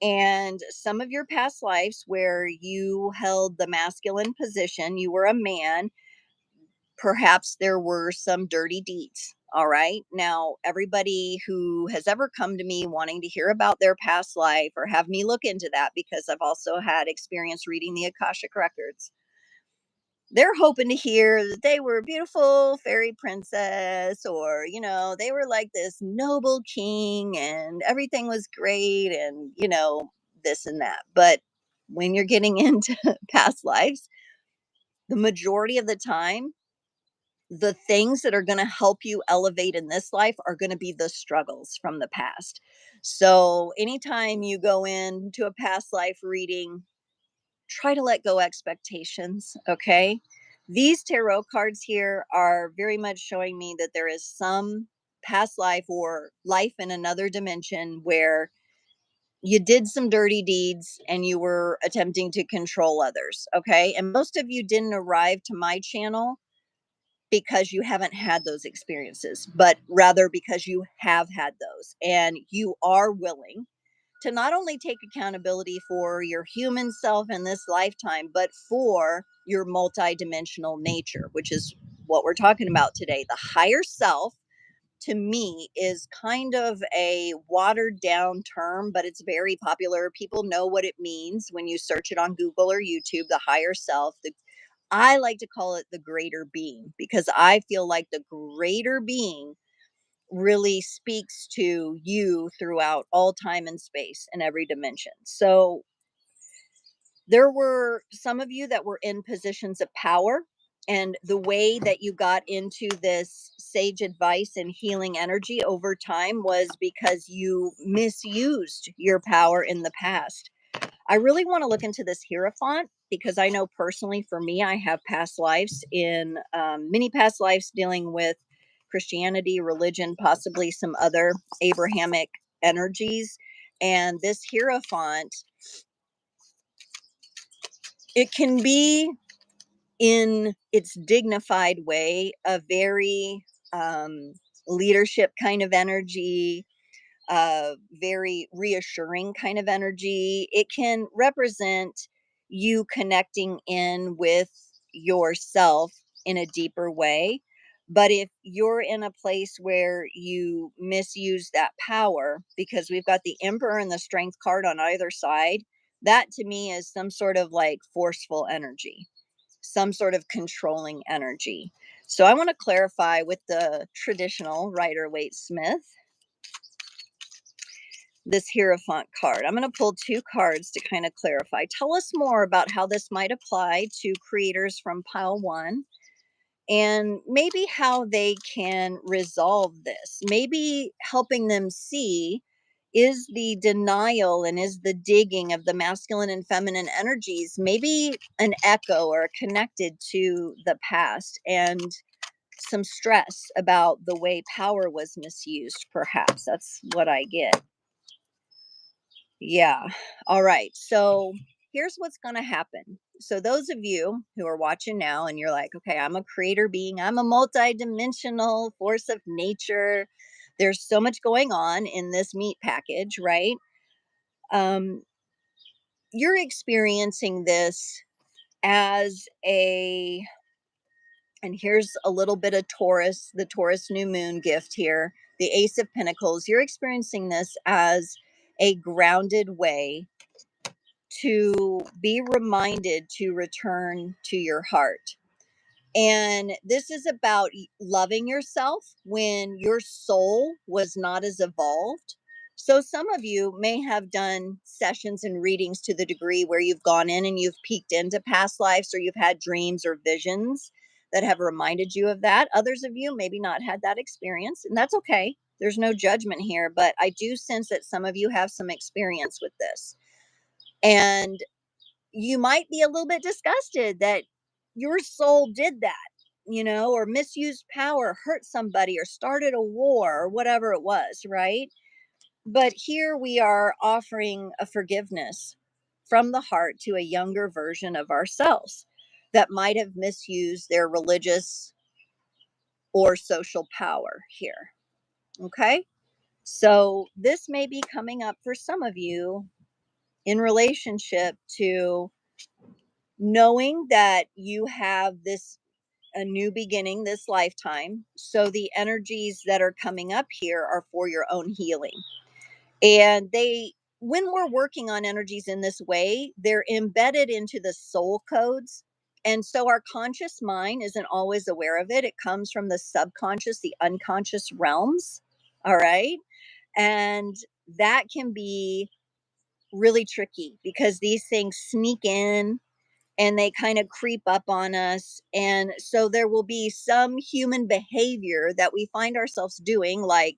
And some of your past lives where you held the masculine position, you were a man, perhaps there were some dirty deeds. All right. Now, everybody who has ever come to me wanting to hear about their past life or have me look into that, because I've also had experience reading the Akashic records, they're hoping to hear that they were a beautiful fairy princess, or, they were like this noble king and everything was great and, this and that. But when you're getting into past lives, the majority of the time, the things that are going to help you elevate in this life are going to be the struggles from the past. So, anytime you go into a past life reading, try to let go expectations, okay? These tarot cards here are very much showing me that there is some past life or life in another dimension where you did some dirty deeds and you were attempting to control others, okay? And most of you didn't arrive to my channel because you haven't had those experiences, but rather because you have had those and you are willing to not only take accountability for your human self in this lifetime, but for your multidimensional nature, which is what we're talking about today. The higher self, to me, is kind of a watered down term, but it's very popular. People know what it means when you search it on Google or YouTube. The higher self, I like to call it the greater being, because I feel like the greater being really speaks to you throughout all time and space and every dimension. So there were some of you that were in positions of power, and the way that you got into this sage advice and healing energy over time was because you misused your power in the past. I really want to look into this Hierophant because I know personally for me, I have past lives in many past lives dealing with Christianity, religion, possibly some other Abrahamic energies. And this Hierophant, it can be in its dignified way a very leadership kind of energy, very reassuring kind of energy. It can represent you connecting in with yourself in a deeper way. But if you're in a place where you misuse that power, because we've got the Emperor and the Strength card on either side, that to me is some sort of like forceful energy, some sort of controlling energy. So I want to clarify with the traditional Rider Waite Smith this Hierophant card. I'm going to pull two cards to kind of clarify. Tell us more about how this might apply to creators from pile one, and maybe how they can resolve this. Maybe helping them see, is the denial and is the digging of the masculine and feminine energies maybe an echo or connected to the past and some stress about the way power was misused, perhaps. That's what I get. Yeah. All right. So here's what's going to happen. So, those of you who are watching now and you're like, okay, I'm a creator being, I'm a multidimensional force of nature. There's so much going on in this meat package, right? Um, you're experiencing this as a, and here's a little bit of Taurus, the Taurus New Moon gift here, the Ace of Pentacles. You're experiencing this as a grounded way to be reminded to return to your heart. And this is about loving yourself when your soul was not as evolved. So, some of you may have done sessions and readings to the degree where you've gone in and you've peeked into past lives, or you've had dreams or visions that have reminded you of that. Others of you maybe not had that experience, and that's okay. There's no judgment here, but I do sense that some of you have some experience with this. And you might be a little bit disgusted that your soul did that, or misused power, hurt somebody, or started a war, or whatever it was, right? But here we are offering a forgiveness from the heart to a younger version of ourselves that might have misused their religious or social power here. Okay. So this may be coming up for some of you in relationship to knowing that you have this a new beginning this lifetime. So the energies that are coming up here are for your own healing. And when we're working on energies in this way, they're embedded into the soul codes. And so our conscious mind isn't always aware of it. It comes from the subconscious, the unconscious realms. All right. And that can be really tricky because these things sneak in and they kind of creep up on us. And so there will be some human behavior that we find ourselves doing, like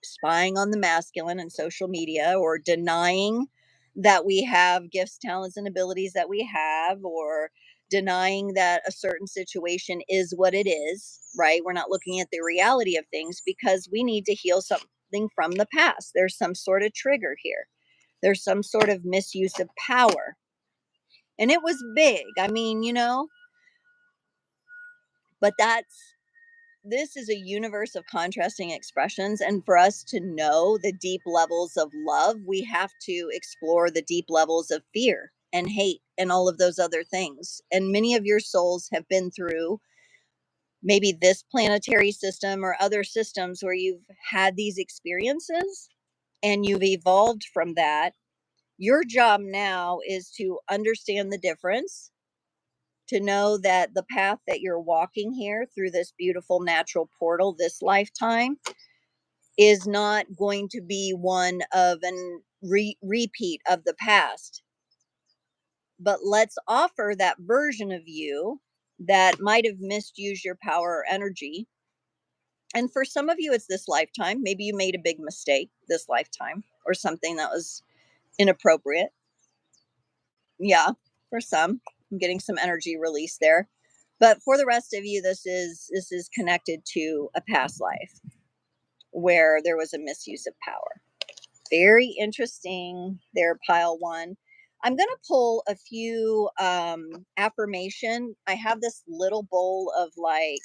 spying on the masculine in social media, or denying that we have gifts, talents, and abilities that we have, or denying that a certain situation is what it is, right? We're not looking at the reality of things because we need to heal something from the past. There's some sort of trigger here, there's some sort of misuse of power. And it was big. I mean, but this is a universe of contrasting expressions. And for us to know the deep levels of love, we have to explore the deep levels of fear and hate and all of those other things. And many of your souls have been through maybe this planetary system or other systems where you've had these experiences and you've evolved from that. Your job now is to understand the difference, to know that the path that you're walking here through this beautiful natural portal this lifetime is not going to be one of an repeat of the past. But let's offer that version of you that might have misused your power or energy. And for some of you, it's this lifetime. Maybe you made a big mistake this lifetime or something that was inappropriate. Yeah, for some, I'm getting some energy release there. But for the rest of you, this is connected to a past life where there was a misuse of power. Very interesting there, pile one. I'm going to pull a few affirmation. I have this little bowl of like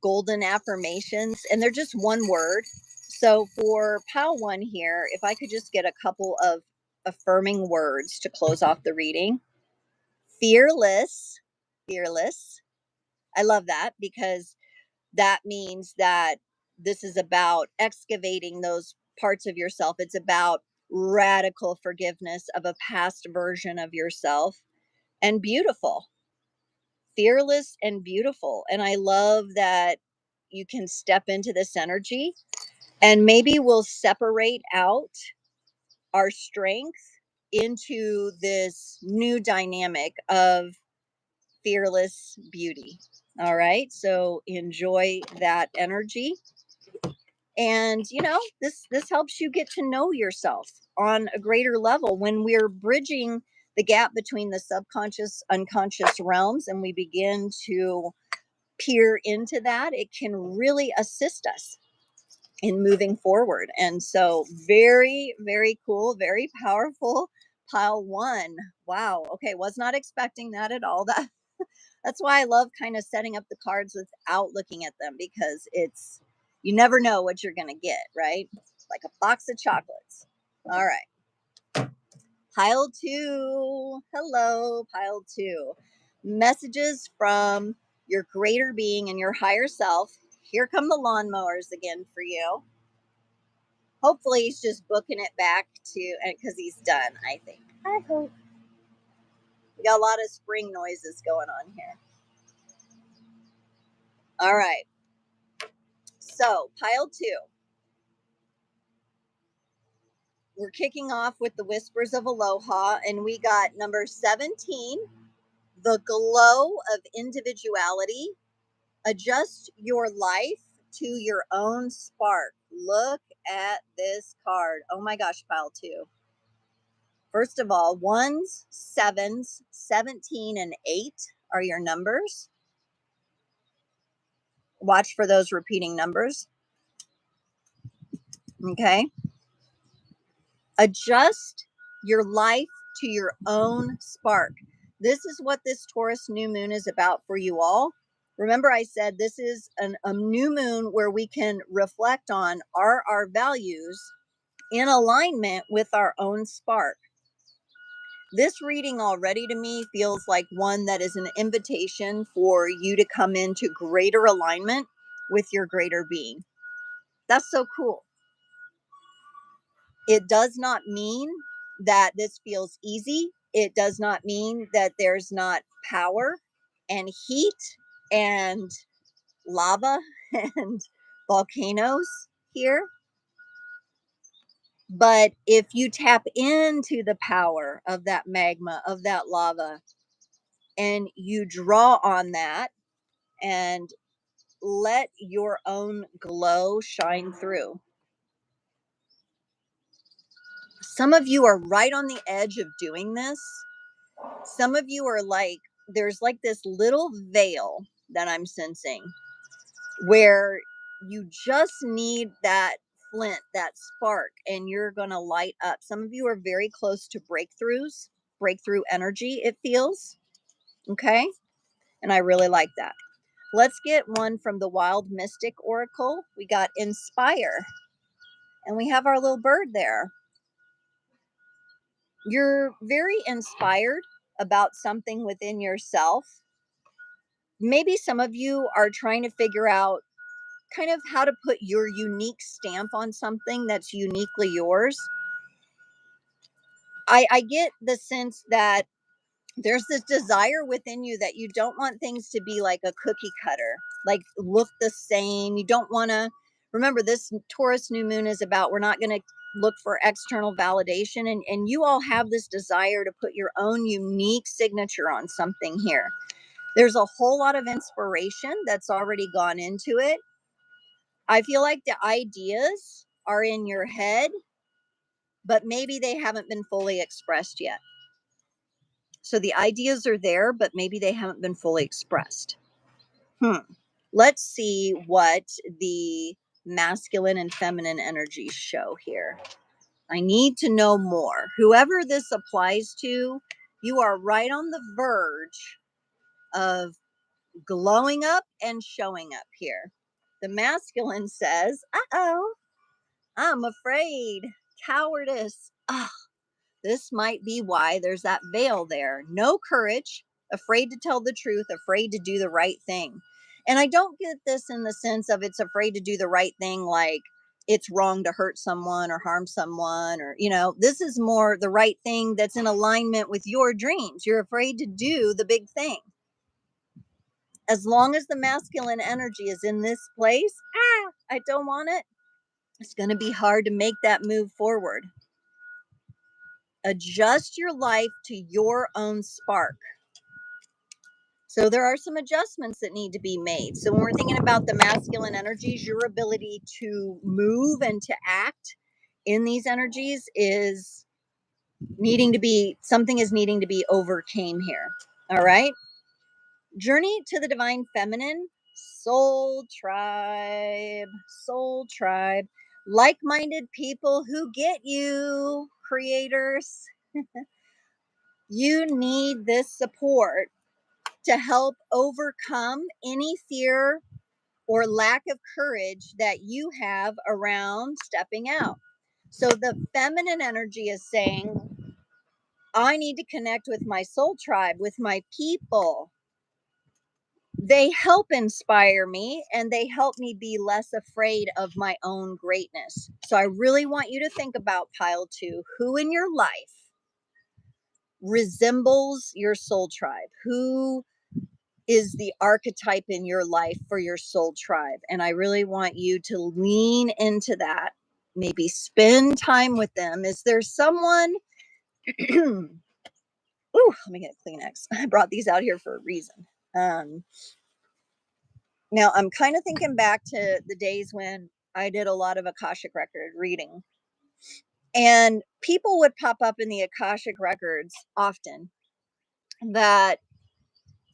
golden affirmations, and they're just one word. So for pile one here, if I could just get a couple of affirming words to close off the reading. Fearless, fearless. I love that because that means that this is about excavating those parts of yourself. It's about radical forgiveness of a past version of yourself. And beautiful, fearless and beautiful. And I love that you can step into this energy, and maybe we'll separate out our strength into this new dynamic of fearless beauty. All right. So enjoy that energy. And this helps you get to know yourself on a greater level when we're bridging the gap between the subconscious unconscious realms, and we begin to peer into that. It can really assist us in moving forward. And so very, very cool, very powerful, pile one. Wow. Okay, was not expecting that at all. That's why I love kind of setting up the cards without looking at them, because you never know what you're going to get, right? Like a box of chocolates. All right. Pile two. Hello, pile two. Messages from your greater being and your higher self. Here come the lawnmowers again for you. Hopefully he's just booking it back to, and because he's done, I think. I hope. We got a lot of spring noises going on here. All right. So, pile two. We're kicking off with the Whispers of Aloha, and we got number 17, the glow of individuality. Adjust your life to your own spark. Look at this card. Oh my gosh, pile two. First of all, ones, sevens, 17, and 8 are your numbers. Watch for those repeating numbers. Okay. Adjust your life to your own spark. This is what this Taurus new moon is about for you all. Remember, I said this is a new moon where we can reflect on, are our values in alignment with our own spark? This reading already to me feels like one that is an invitation for you to come into greater alignment with your greater being. That's so cool. It does not mean that this feels easy. It does not mean that there's not power and heat and lava and volcanoes here. But if you tap into the power of that magma, of that lava, and you draw on that and let your own glow shine through. Some of you are right on the edge of doing this. Some of you are like, there's like this little veil that I'm sensing where you just need that flint, that spark, and you're going to light up. Some of you are very close to breakthroughs, breakthrough energy, it feels. Okay. And I really like that. Let's get one from the Wild Mystic Oracle. We got Inspire, and we have our little bird there. You're very inspired about something within yourself. Maybe some of you are trying to figure out kind of how to put your unique stamp on something that's uniquely yours. I get the sense that there's this desire within you that you don't want things to be like a cookie cutter, like look the same. You don't want to remember this Taurus new moon is about, we're not going to look for external validation. And you all have this desire to put your own unique signature on something here. There's a whole lot of inspiration that's already gone into it. I feel like the ideas are in your head, but maybe they haven't been fully expressed yet. So the ideas are there, but maybe they haven't been fully expressed. Let's see what the masculine and feminine energies show here. I need to know more. Whoever this applies to, you are right on the verge of glowing up and showing up here. The masculine says, uh-oh, I'm afraid. Cowardice. Oh, this might be why there's that veil there. No courage, afraid to tell the truth, afraid to do the right thing. And I don't get this in the sense of it's afraid to do the right thing, like it's wrong to hurt someone or harm someone, or, this is more the right thing that's in alignment with your dreams. You're afraid to do the big thing. As long as the masculine energy is in this place, I don't want it. It's going to be hard to make that move forward. Adjust your life to your own spark. So there are some adjustments that need to be made. So when we're thinking about the masculine energies, your ability to move and to act in these energies is needing to be, something is needing to be overcame here. All right. Journey to the divine feminine, soul tribe, like-minded people who get you, creators. You need this support to help overcome any fear or lack of courage that you have around stepping out. So the feminine energy is saying, I need to connect with my soul tribe, with my people. They help inspire me and they help me be less afraid of my own greatness. So I really want you to think about pile 2, who in your life resembles your soul tribe? Who is the archetype in your life for your soul tribe? And I really want you to lean into that. Maybe spend time with them. Is there someone? Ooh, let me get a Kleenex. I brought these out here for a reason. Now, I'm kind of thinking back to the days when I did a lot of Akashic record reading. And people would pop up in the Akashic records often that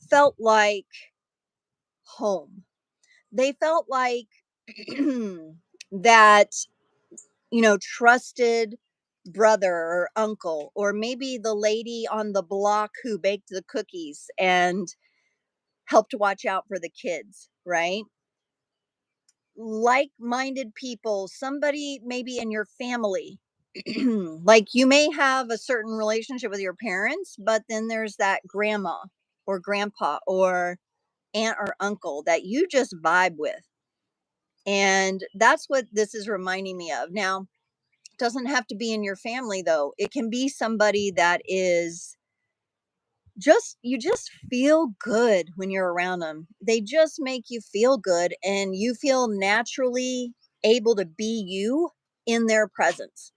felt like home. They felt like that, trusted brother or uncle, or maybe the lady on the block who baked the cookies and helped watch out for the kids, right? Like-minded people, somebody maybe in your family. Like you may have a certain relationship with your parents, but then there's that grandma or grandpa or aunt or uncle that you just vibe with. And that's what this is reminding me of. Now, it doesn't have to be in your family, though. It can be somebody that is you just feel good when you're around them. They just make you feel good and you feel naturally able to be you in their presence.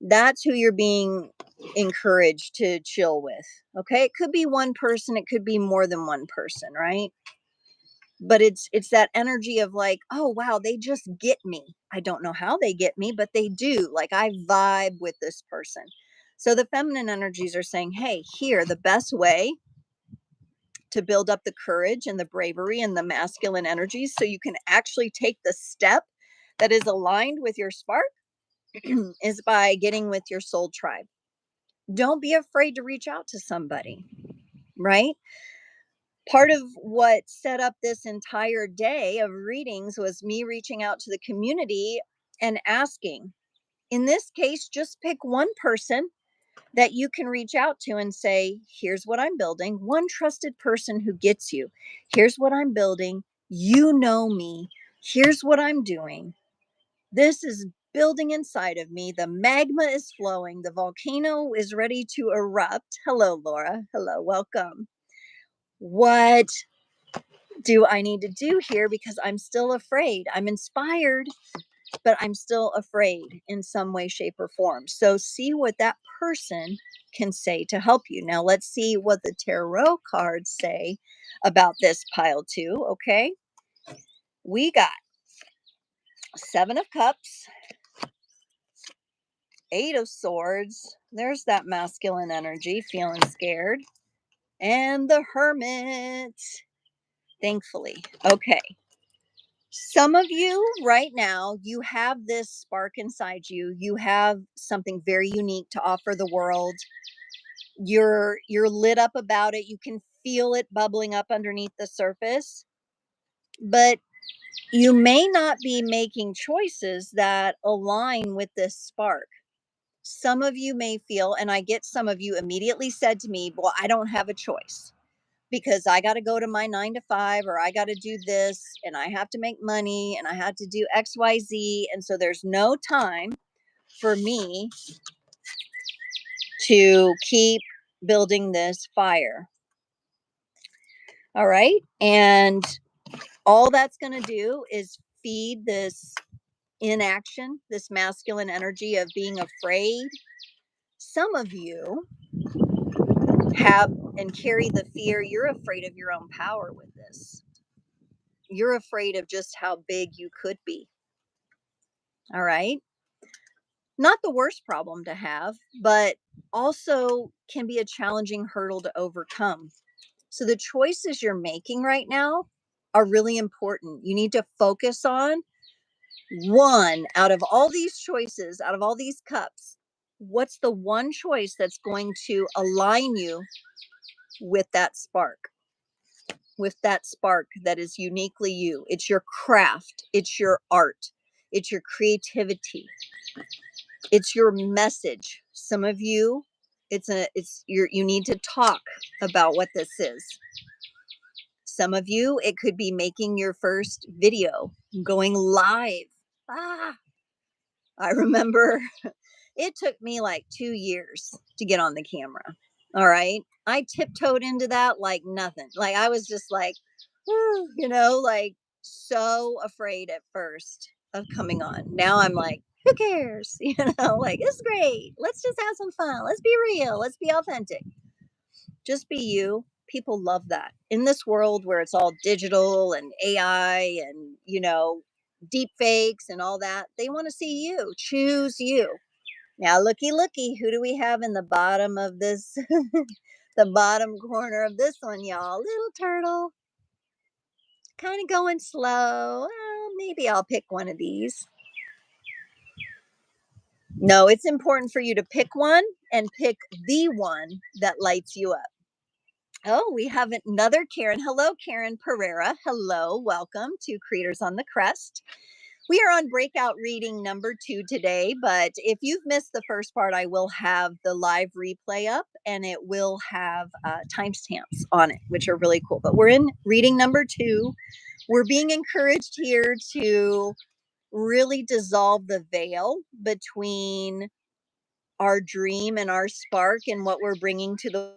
That's who you're being encouraged to chill with. Okay, it could be one person, it could be more than one person, right? But it's that energy of like, oh wow, they just get me. I don't know how they get me, but they do. Like, I vibe with this person. So the feminine energies are saying, hey, here, the best way to build up the courage and the bravery and the masculine energies so you can actually take the step that is aligned with your spark is by getting with your soul tribe. Don't be afraid to reach out to somebody, right? Part of what set up this entire day of readings was me reaching out to the community and asking. In this case, just pick one person that you can reach out to and say, here's what I'm building. One trusted person who gets you. Here's what I'm building. You know me. Here's what I'm doing. This is building inside of me. The magma is flowing. The volcano is ready to erupt. Hello, Laura. Hello, welcome. What do I need to do here? Because I'm still afraid. I'm inspired, but I'm still afraid in some way, shape, or form. So see what that person can say to help you. Now let's see what the tarot cards say about this pile too. Okay. We got 7 of Cups, 8 of Swords. There's that masculine energy, feeling scared. And the Hermit. Thankfully. Okay. Some of you right now, you have this spark inside you. You have something very unique to offer the world. You're lit up about it. You can feel it bubbling up underneath the surface. But you may not be making choices that align with this spark. Some of you may feel, and I get some of you immediately said to me, well, I don't have a choice because I got to go to my 9 to 5, or I got to do this, and I have to make money, and I have to do XYZ. And so there's no time for me to keep building this fire. All right. And all that's going to do is feed this inaction, this masculine energy of being afraid. Some of you have and carry the fear. You're afraid of your own power with this. You're afraid of just how big you could be. All right. Not the worst problem to have, but also can be a challenging hurdle to overcome. So the choices you're making right now are really important. You need to focus on one out of all these choices, out of all these cups. What's the one choice that's going to align you with that spark? With that spark that is uniquely you. It's your craft, it's your art, it's your creativity, it's your message. Some of you, you need to talk about what this is. Some of you, it could be making your first video, going live. I remember it took me like 2 years to get on the camera. All right. I tiptoed into that like nothing. Like, I was just like, like so afraid at first of coming on. Now I'm like, who cares? Like, it's great. Let's just have some fun. Let's be real. Let's be authentic. Just be you. People love that. In this world where it's all digital and AI and, deep fakes and all that, they want to see you. Choose you. Now, looky, who do we have in the bottom of this, the bottom corner of this one, y'all? Little turtle. Kind of going slow. Well, maybe I'll pick one of these. No, it's important for you to pick one and pick the one that lights you up. Oh, we have another Karen. Hello, Karen Pereira. Hello, welcome to Creators on the Crest. We are on breakout reading number 2 today, but if you've missed the first part, I will have the live replay up and it will have timestamps on it, which are really cool. But we're in reading number 2. We're being encouraged here to really dissolve the veil between our dream and our spark and what we're bringing to the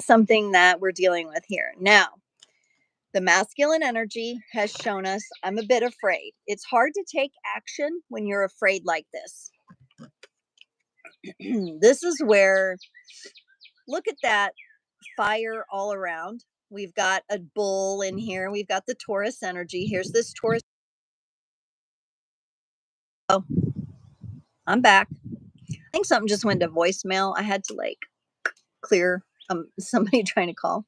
something that we're dealing with here. Now, The masculine energy has shown us I'm a bit afraid. It's hard to take action when you're afraid like this. This is where, look at that fire all around. We've got a bull in here. We've got the Taurus energy. Here's this Taurus. Oh, I'm back. I think something just went to voicemail. I had to like clear somebody trying to call.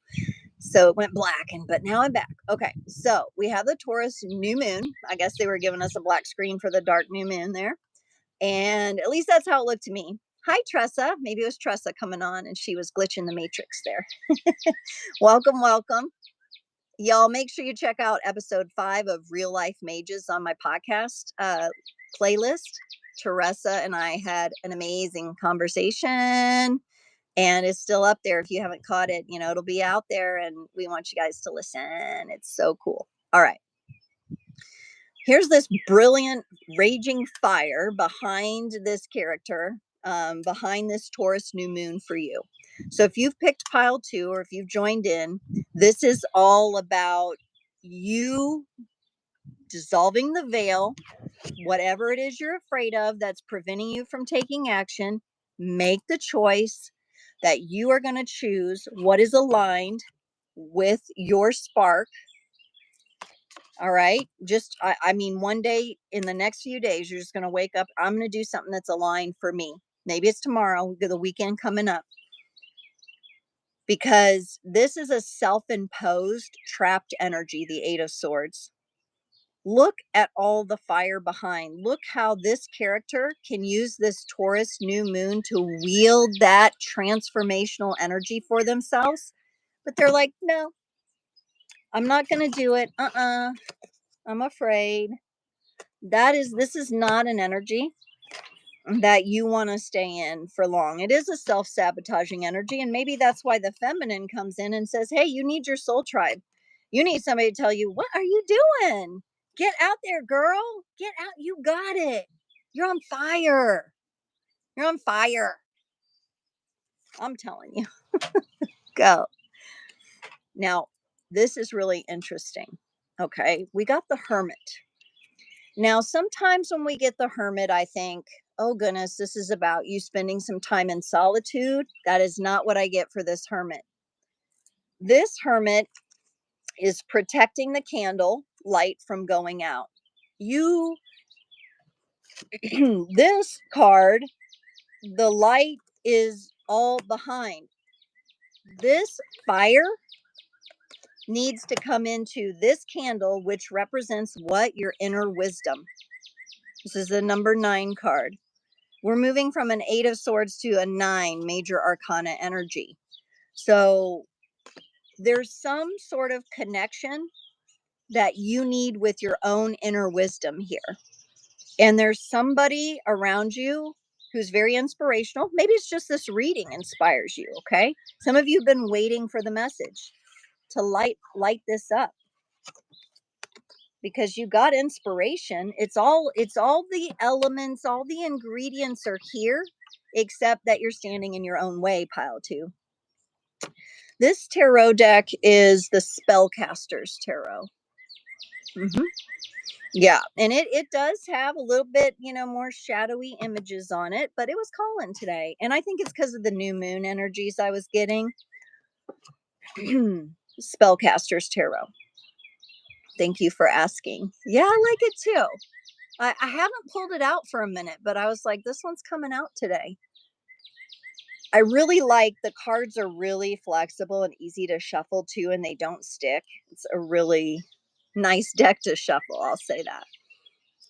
So it went black, but now I'm back. Okay, so we have the Taurus New Moon. I guess they were giving us a black screen for the dark new moon there. And at least that's how it looked to me. Hi, Tressa. Maybe it was Tressa coming on and she was glitching the matrix there. Welcome, welcome. Y'all make sure you check out episode 5 of Real Life Mages on my podcast playlist. Teresa and I had an amazing conversation. And it's still up there. If you haven't caught it, you know, it'll be out there and we want you guys to listen. It's so cool. All right. Here's this brilliant raging fire behind this character, behind this Taurus new moon for you. So if you've picked pile 2 or if you've joined in, this is all about you dissolving the veil, whatever it is you're afraid of that's preventing you from taking action. Make the choice that you are going to choose what is aligned with your spark. All right. Just, I mean, one day in the next few days, you're just going to wake up. I'm going to do something that's aligned for me. Maybe it's tomorrow, the weekend coming up. Because this is a self-imposed trapped energy, the 8 of Swords. Look at all the fire behind. Look how this character can use this Taurus new moon to wield that transformational energy for themselves. But they're like, no, I'm not going to do it. I'm afraid. This is not an energy that you want to stay in for long. It is a self-sabotaging energy. And maybe that's why the feminine comes in and says, hey, you need your soul tribe. You need somebody to tell you, what are you doing? Get out there, girl. Get out. You got it. You're on fire. You're on fire. I'm telling you. Go. Now, this is really interesting. Okay. We got the Hermit. Now, sometimes when we get the Hermit, I think, oh goodness, this is about you spending some time in solitude. That is not what I get for this Hermit. This Hermit is protecting the candle light from going out. This card, the light is all behind. This fire needs to come into this candle, which represents what? Your inner wisdom. This is the number 9 card. We're moving from an 8 of Swords to a 9 major arcana energy. So there's some sort of connection that you need with your own inner wisdom here. And there's somebody around you who's very inspirational. Maybe it's just this reading inspires you, okay? Some of you have been waiting for the message to light this up. Because you got inspiration. It's all the elements, all the ingredients are here, except that you're standing in your own way, pile 2. This tarot deck is the Spellcaster's Tarot. Yeah, and it does have a little bit, more shadowy images on it, but it was calling today. And I think it's because of the new moon energies I was getting. Spellcaster's Tarot. Thank you for asking. Yeah, I like it too. I haven't pulled it out for a minute, but I was like, this one's coming out today. I really like the cards are really flexible and easy to shuffle too, and they don't stick. It's a really nice deck to shuffle. I'll say that.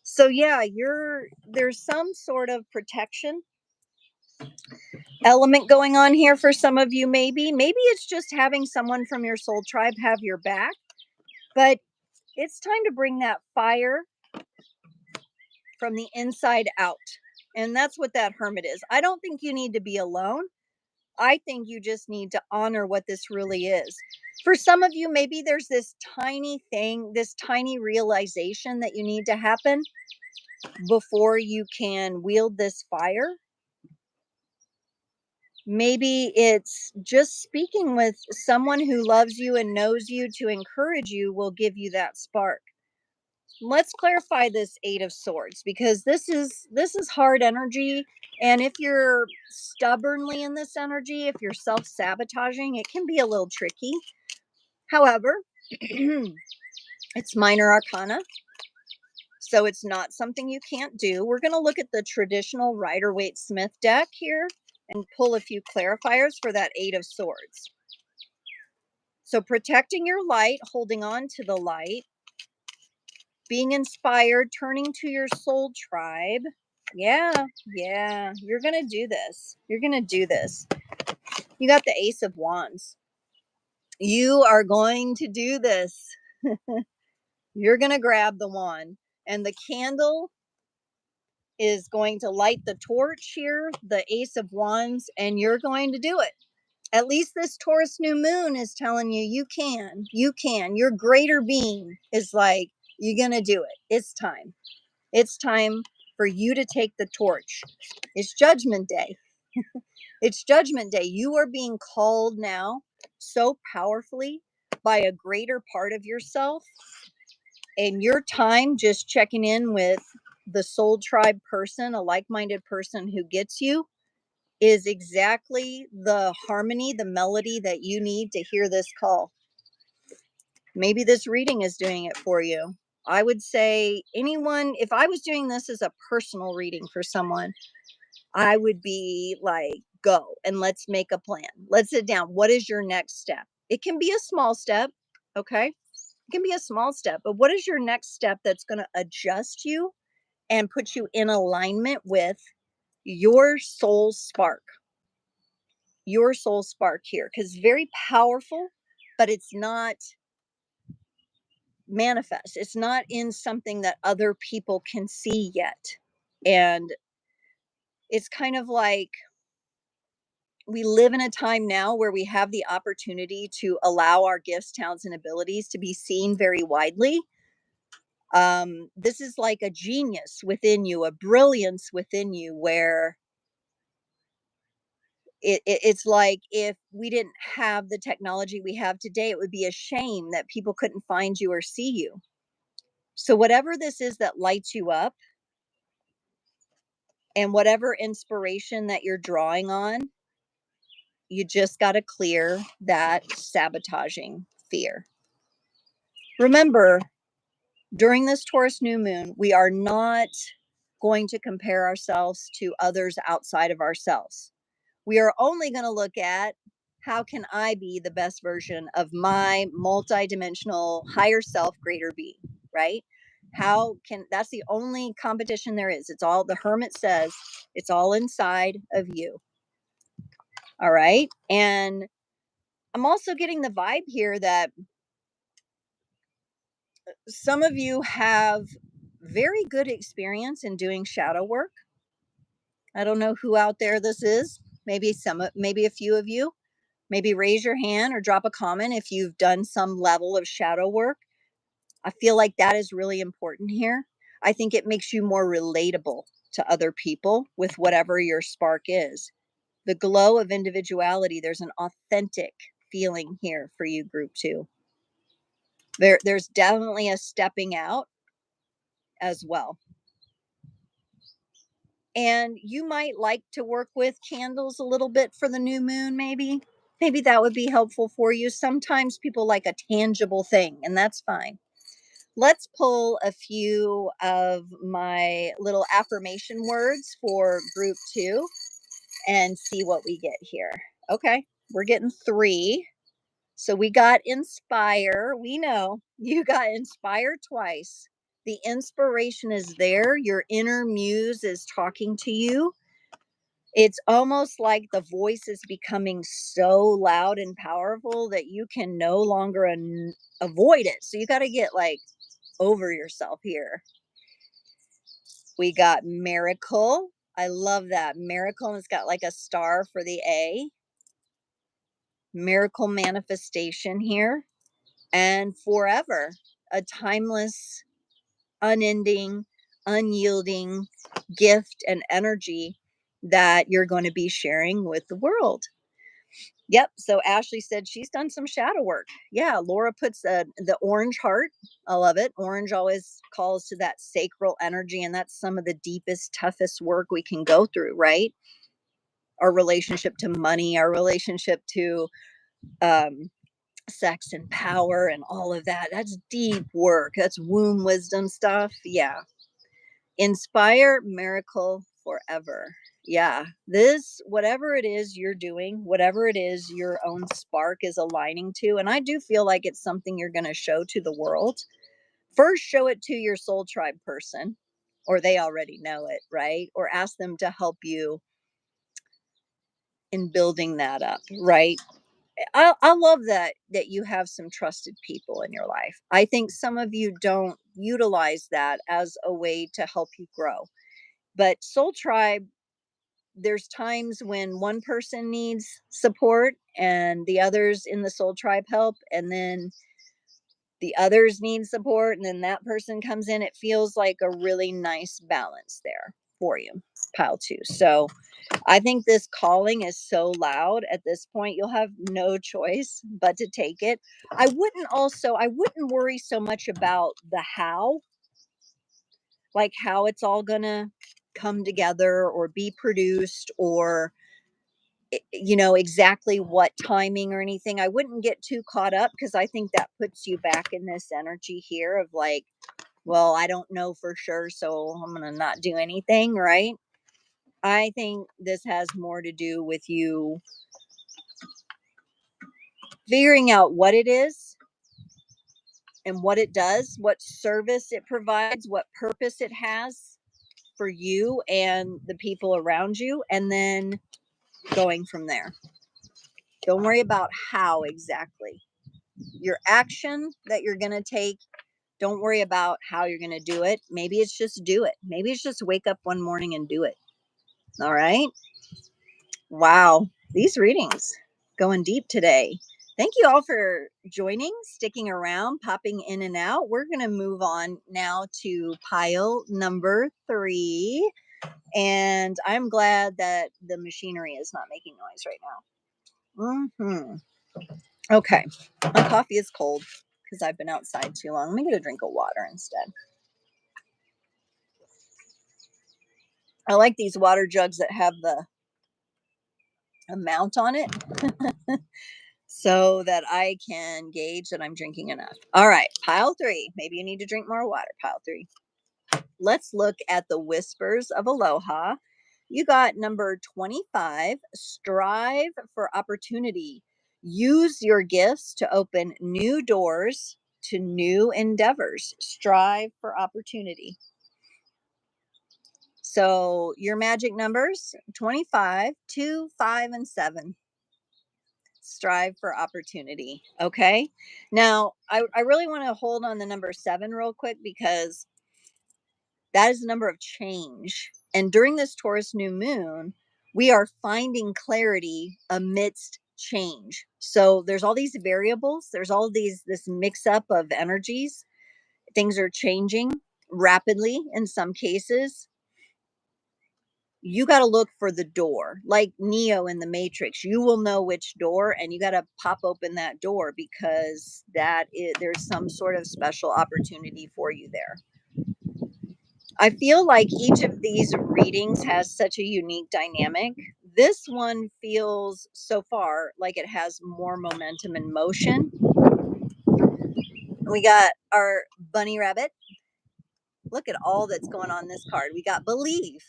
So yeah, there's some sort of protection element going on here for some of you. Maybe it's just having someone from your soul tribe have your back, but it's time to bring that fire from the inside out. And that's what that Hermit is. I don't think you need to be alone. I think you just need to honor what this really is. For some of you, maybe there's this tiny thing, this tiny realization that you need to happen before you can wield this fire. Maybe it's just speaking with someone who loves you and knows you to encourage you will give you that spark. Let's clarify this Eight of Swords, because this is hard energy, and if you're stubbornly in this energy, if you're self-sabotaging, it can be a little tricky. However, it's minor arcana, so it's not something you can't do. We're going to look at the traditional Rider-Waite-Smith deck here and pull a few clarifiers for that Eight of Swords. So protecting your light, holding on to the light, being inspired, turning to your soul tribe. Yeah, you're going to do this. You're going to do this. You got the Ace of Wands. You are going to do this. You're going to grab the wand, and the candle is going to light the torch here, the Ace of Wands, and you're going to do it. At least this Taurus new moon is telling you, you can. Your greater being is like, you're going to do it. It's time. It's time for you to take the torch. It's Judgment Day. It's Judgment Day. You are being called now so powerfully by a greater part of yourself. And your time just checking in with the soul tribe person, a like-minded person who gets you, is exactly the harmony, the melody that you need to hear this call. Maybe this reading is doing it for you. I would say anyone, if I was doing this as a personal reading for someone, I would be like, go and let's make a plan. Let's sit down. What is your next step? It can be a small step. Okay. It can be a small step, but what is your next step that's going to adjust you and put you in alignment with your soul spark? Your soul spark here, because very powerful, but it's not manifest. It's not in something that other people can see yet. And it's kind of like we live in a time now where we have the opportunity to allow our gifts, talents, and abilities to be seen very widely. This is like a genius within you, a brilliance within you, where it's like if we didn't have the technology we have today, it would be a shame that people couldn't find you or see you. So whatever this is that lights you up, and whatever inspiration that you're drawing on, you just got to clear that sabotaging fear. Remember, during this Taurus new moon, we are not going to compare ourselves to others outside of ourselves. We are only going to look at, how can I be the best version of my multidimensional higher self, greater being, right? That's the only competition there is. It's all, the hermit says, it's all inside of you. All right. And I'm also getting the vibe here that some of you have very good experience in doing shadow work. I don't know who out there this is. Maybe a few of you. Maybe raise your hand or drop a comment if you've done some level of shadow work. I feel like that is really important here. I think it makes you more relatable to other people with whatever your spark is. The glow of individuality, there's an authentic feeling here for you, group 2. There's definitely a stepping out as well. And you might like to work with candles a little bit for the new moon, maybe. Maybe that would be helpful for you. Sometimes people like a tangible thing, and that's fine. Let's pull a few of my little affirmation words for group 2 and see what we get here. Okay, we're getting 3. So we got inspire. We know you got inspire twice. The inspiration is there. Your inner muse is talking to you. It's almost like the voice is becoming so loud and powerful that you can no longer avoid it. So you got to get like over yourself here. We got miracle. I love that. Miracle. And it's got like a star for the A. Miracle manifestation here. And forever. A timeless, unending, unyielding gift and energy that you're going to be sharing with the world. Yep. So Ashley said she's done some shadow work. Yeah. Laura puts the orange heart. I love it. Orange always calls to that sacral energy. And that's some of the deepest, toughest work we can go through, right? Our relationship to money, our relationship to sex and power and all of that. That's deep work. That's womb wisdom stuff. Yeah. Inspire miracle forever. Yeah, this, whatever it is you're doing, whatever it is your own spark is aligning to, and I do feel like it's something you're going to show to the world. First, show it to your soul tribe person, or they already know it, right? Or ask them to help you in building that up, right? I love that you have some trusted people in your life. I think some of you don't utilize that as a way to help you grow. But soul tribe, there's times when one person needs support and the others in the soul tribe help, and then the others need support, and then that person comes in. It feels like a really nice balance there for you, pile two. So I think this calling is so loud at this point, you'll have no choice but to take it. I wouldn't worry so much about the how, like how it's all gonna come together or be produced, or exactly what timing or anything. I wouldn't get too caught up, because I think that puts you back in this energy here of like, well, I don't know for sure, so I'm gonna not do anything, right? I think this has more to do with you figuring out what it is and what it does, what service it provides, what purpose it has for you and the people around you, and then going from there. Don't worry about how exactly. Your action that you're going to take, don't worry about how you're going to do it. Maybe it's just do it. Maybe it's just wake up one morning and do it. All right. Wow. These readings going deep today. Thank you all for joining, sticking around, popping in and out. We're going to move on now to pile number 3. And I'm glad that the machinery is not making noise right now. Okay. My coffee is cold because I've been outside too long. Let me get a drink of water instead. I like these water jugs that have the amount on it so that I can gauge that I'm drinking enough. All right, pile 3. Maybe you need to drink more water, pile 3. Let's look at the whispers of aloha. You got number 25, strive for opportunity. Use your gifts to open new doors to new endeavors. Strive for opportunity. So your magic numbers 25, 2, 5, and 7. Strive for opportunity. Okay. Now, I really want to hold on the number 7 real quick, because that is the number of change. And during this Taurus new moon, we are finding clarity amidst change. So there's all these variables, there's all this mix up of energies. Things are changing rapidly in some cases. You got to look for the door, like Neo in the Matrix. You will know which door, and you got to pop open that door, because there's some sort of special opportunity for you there. I feel like each of these readings has such a unique dynamic. This one feels so far like it has more momentum and motion. We got our bunny rabbit. Look at all that's going on this card. We got believe.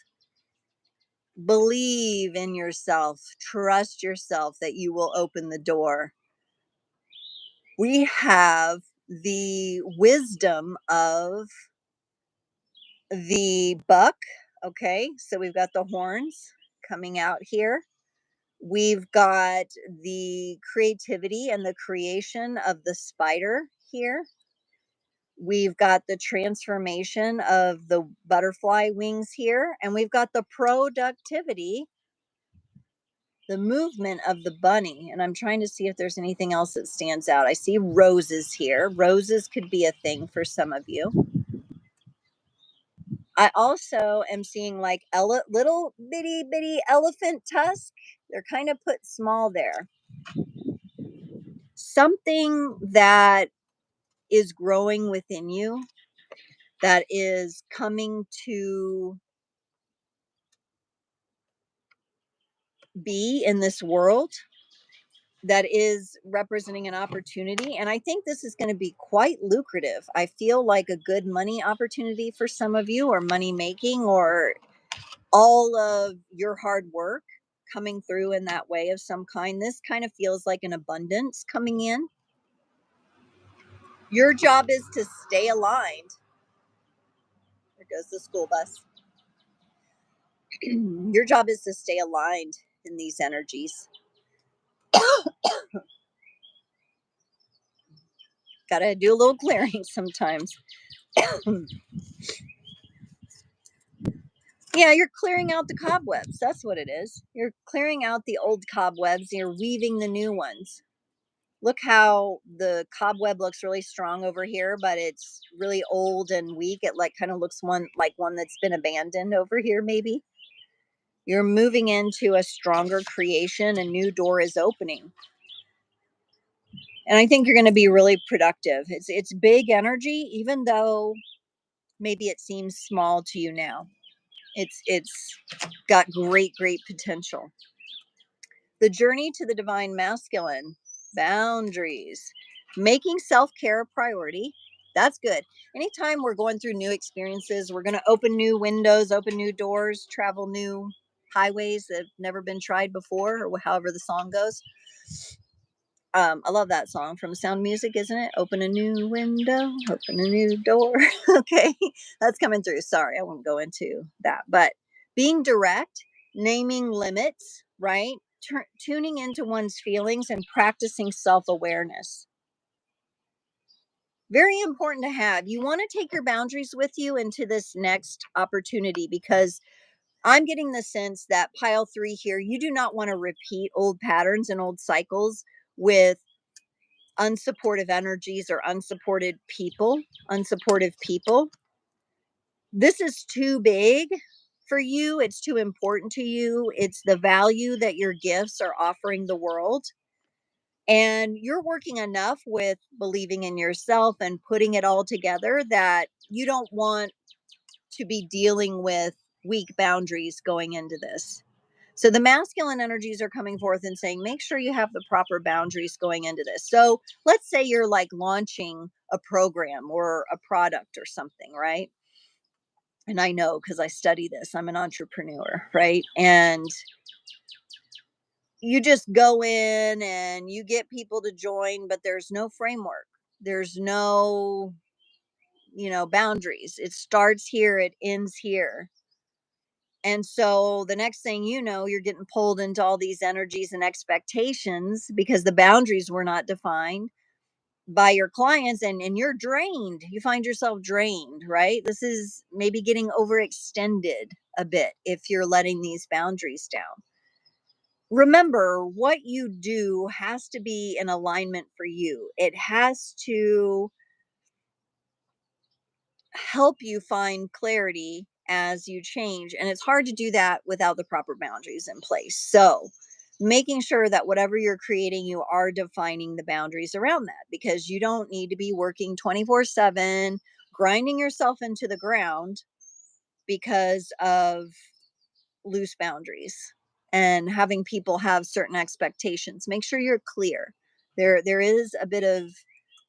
Believe in yourself. Trust yourself that you will open the door. We have the wisdom of the buck. Okay, so we've got the horns coming out here. We've got the creativity and the creation of the spider here. We've got the transformation of the butterfly wings here. And we've got the productivity, the movement of the bunny. And I'm trying to see if there's anything else that stands out. I see roses here. Roses could be a thing for some of you. I also am seeing like little bitty elephant tusk. They're kind of put small there. Something that is growing within you, that is coming to be in this world, that is representing an opportunity. And I think this is going to be quite lucrative. I feel like a good money opportunity for some of you, or money making, or all of your hard work coming through in that way of some kind. This kind of feels like an abundance coming in. Your job is to stay aligned. There goes the school bus. Your job is to stay aligned in these energies. Gotta do a little clearing sometimes. Yeah, you're clearing out the cobwebs. That's what it is. You're clearing out the old cobwebs. You're weaving the new ones. Look how the cobweb looks really strong over here, but it's really old and weak. It like kind of looks like one that's been abandoned over here, maybe. You're moving into a stronger creation. A new door is opening. And I think you're going to be really productive. It's big energy, even though maybe it seems small to you now. It's got great potential. The journey to the divine masculine, boundaries, making self-care a priority. That's good. Anytime we're going through new experiences, we're going to open new windows, open new doors, travel new highways that have never been tried before, or however the song goes. I love that song from Sound Music, isn't it? Open a new window, open a new door. Okay, that's coming through. Sorry, I won't go into that. But being direct, naming limits, right? Tuning into one's feelings and practicing self-awareness. Very important to have. You want to take your boundaries with you into this next opportunity, because I'm getting the sense that pile 3 here, you do not want to repeat old patterns and old cycles with unsupportive energies or unsupportive people. This is too big for you. It's too important to you. It's the value that your gifts are offering the world. And you're working enough with believing in yourself and putting it all together that you don't want to be dealing with weak boundaries going into this. So the masculine energies are coming forth and saying, make sure you have the proper boundaries going into this. So let's say you're like launching a program or a product or something, right? And I know, because I study this, I'm an entrepreneur, right? And you just go in and you get people to join, but there's no framework. There's no, boundaries. It starts here, it ends here. And so the next thing you know, you're getting pulled into all these energies and expectations because the boundaries were not defined by your clients, and you're drained. You find yourself drained, right? This is maybe getting overextended a bit if you're letting these boundaries down. Remember, what you do has to be in alignment for you. It has to help you find clarity as you change. And it's hard to do that without the proper boundaries in place. So, making sure that whatever you're creating, you are defining the boundaries around that, because you don't need to be working 24/7, grinding yourself into the ground because of loose boundaries and having people have certain expectations. Make sure you're clear. There is a bit of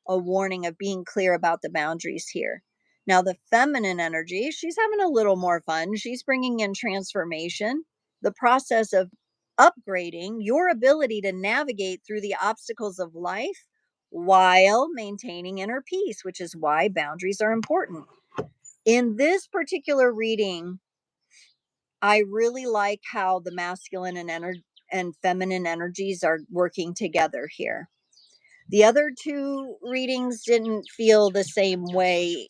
a warning of being clear about the boundaries here. Now, the feminine energy, she's having a little more fun. She's bringing in transformation, the process of upgrading your ability to navigate through the obstacles of life while maintaining inner peace, which is why boundaries are important. In this particular reading, I really like how the masculine and feminine energies are working together here. The other two readings didn't feel the same way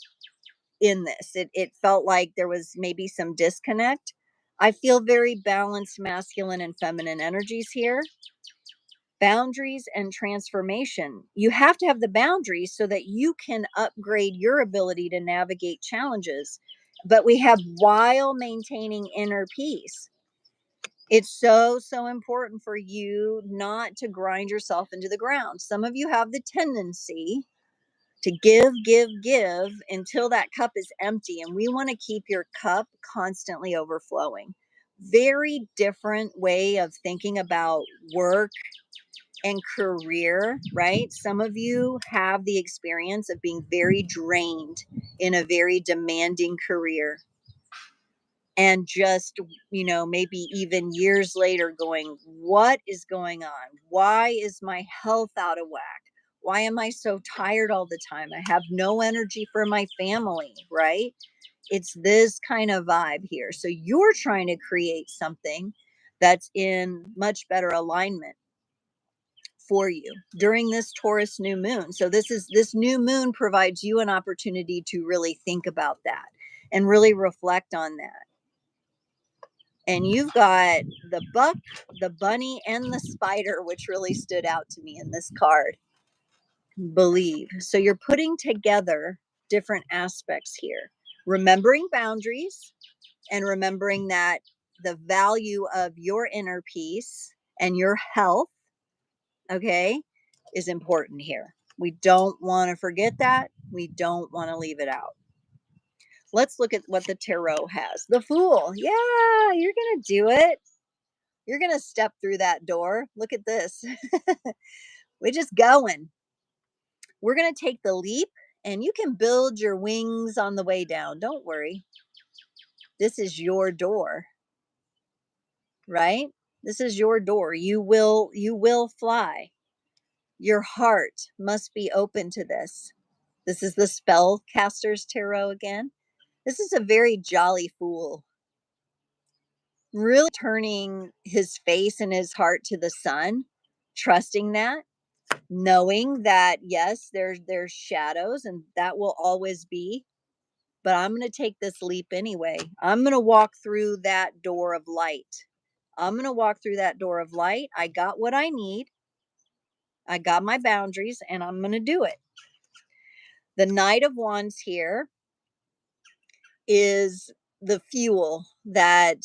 in this. It felt like there was maybe some disconnect. I feel very balanced masculine and feminine energies here. Boundaries and transformation. You have to have the boundaries so that you can upgrade your ability to navigate challenges but we have while maintaining inner peace. It's so, so important for you not to grind yourself into the ground. Some of you have the tendency to give until that cup is empty. And we want to keep your cup constantly overflowing. Very different way of thinking about work and career, right? Some of you have the experience of being very drained in a very demanding career. And just, maybe even years later going, what is going on? Why is my health out of whack? Why am I so tired all the time? I have no energy for my family, right? It's this kind of vibe here. So you're trying to create something that's in much better alignment for you during this Taurus new moon. So this new moon provides you an opportunity to really think about that and really reflect on that. And you've got the buck, the bunny, and the spider, which really stood out to me in this card. Believe. So you're putting together different aspects here, remembering boundaries and remembering that the value of your inner peace and your health, okay, is important here. We don't want to forget that. We don't want to leave it out. Let's look at what the tarot has. The Fool. Yeah, you're going to do it. You're going to step through that door. Look at this. We're just going. We're going to take the leap, and you can build your wings on the way down. Don't worry. This is your door, right? This is your door. You will fly. Your heart must be open to this. This is the Spellcaster's Tarot again. This is a very jolly fool. Really turning his face and his heart to the sun, trusting that, knowing that yes, there's shadows and that will always be, but I'm going to take this leap anyway. I'm going to walk through that door of light. I'm going to walk through that door of light. I got what I need. I got my boundaries and I'm going to do it. The Knight of Wands here is the fuel that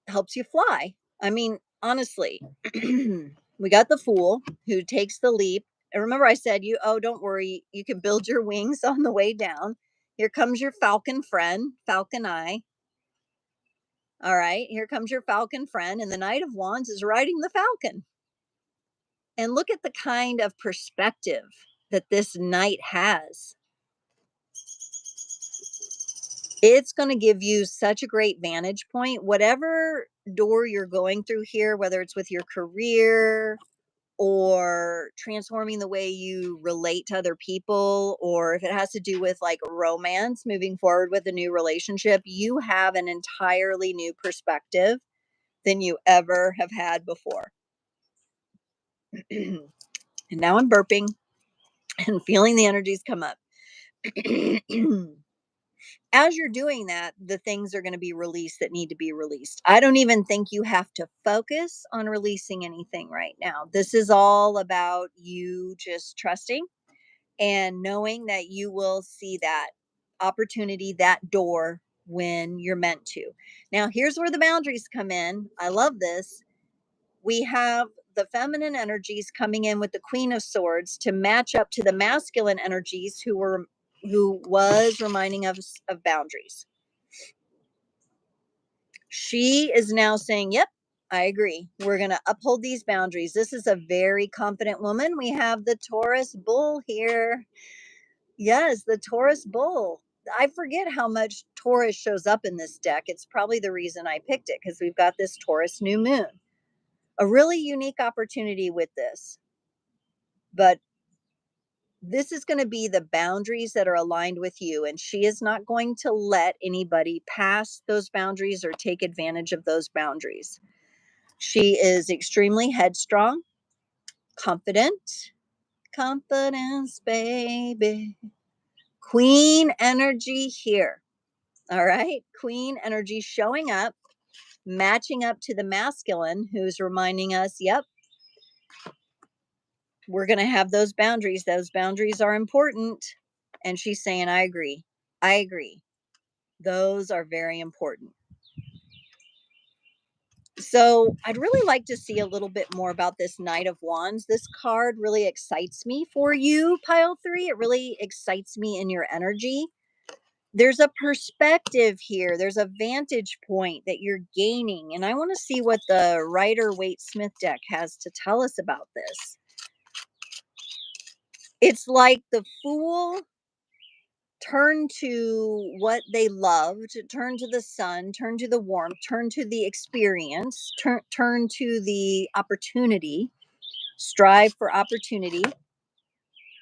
helps you fly. I mean, honestly, we got the Fool who takes the leap. And remember, I said, don't worry, you can build your wings on the way down. Here comes your falcon friend, Falcon Eye. All right, here comes your falcon friend. And the Knight of Wands is riding the falcon. And look at the kind of perspective that this knight has. It's going to give you such a great vantage point. Whatever door you're going through here, whether it's with your career or transforming the way you relate to other people, or if it has to do with like romance, moving forward with a new relationship, you have an entirely new perspective than you ever have had before. And now I'm burping and feeling the energies come up. As you're doing that, the things are going to be released that need to be released. I don't even think you have to focus on releasing anything right now. This is all about you just trusting and knowing that you will see that opportunity, that door when you're meant to. Now, here's where the boundaries come in. I love this. We have the feminine energies coming in with the Queen of Swords to match up to the masculine energies who was reminding us of boundaries. She is now saying, yep, I agree. We're going to uphold these boundaries. This is a very confident woman. We have the Taurus bull here. Yes, the Taurus bull. I forget how much Taurus shows up in this deck. It's probably the reason I picked it, because we've got this Taurus new moon. A really unique opportunity with this. But this is going to be the boundaries that are aligned with you. And she is not going to let anybody pass those boundaries or take advantage of those boundaries. She is extremely headstrong, confident, confidence, baby. Queen energy here. All right. Queen energy showing up, matching up to the masculine who's reminding us, yep, we're going to have those boundaries. Those boundaries are important. And she's saying, I agree. I agree. Those are very important. So I'd really like to see a little bit more about this Knight of Wands. This card really excites me for you, pile 3. It really excites me in your energy. There's a perspective here. There's a vantage point that you're gaining. And I want to see what the Rider-Waite-Smith deck has to tell us about this. It's like the Fool turn to what they loved, turn to the sun, turn to the warmth, turn to the experience, turn to the opportunity, strive for opportunity.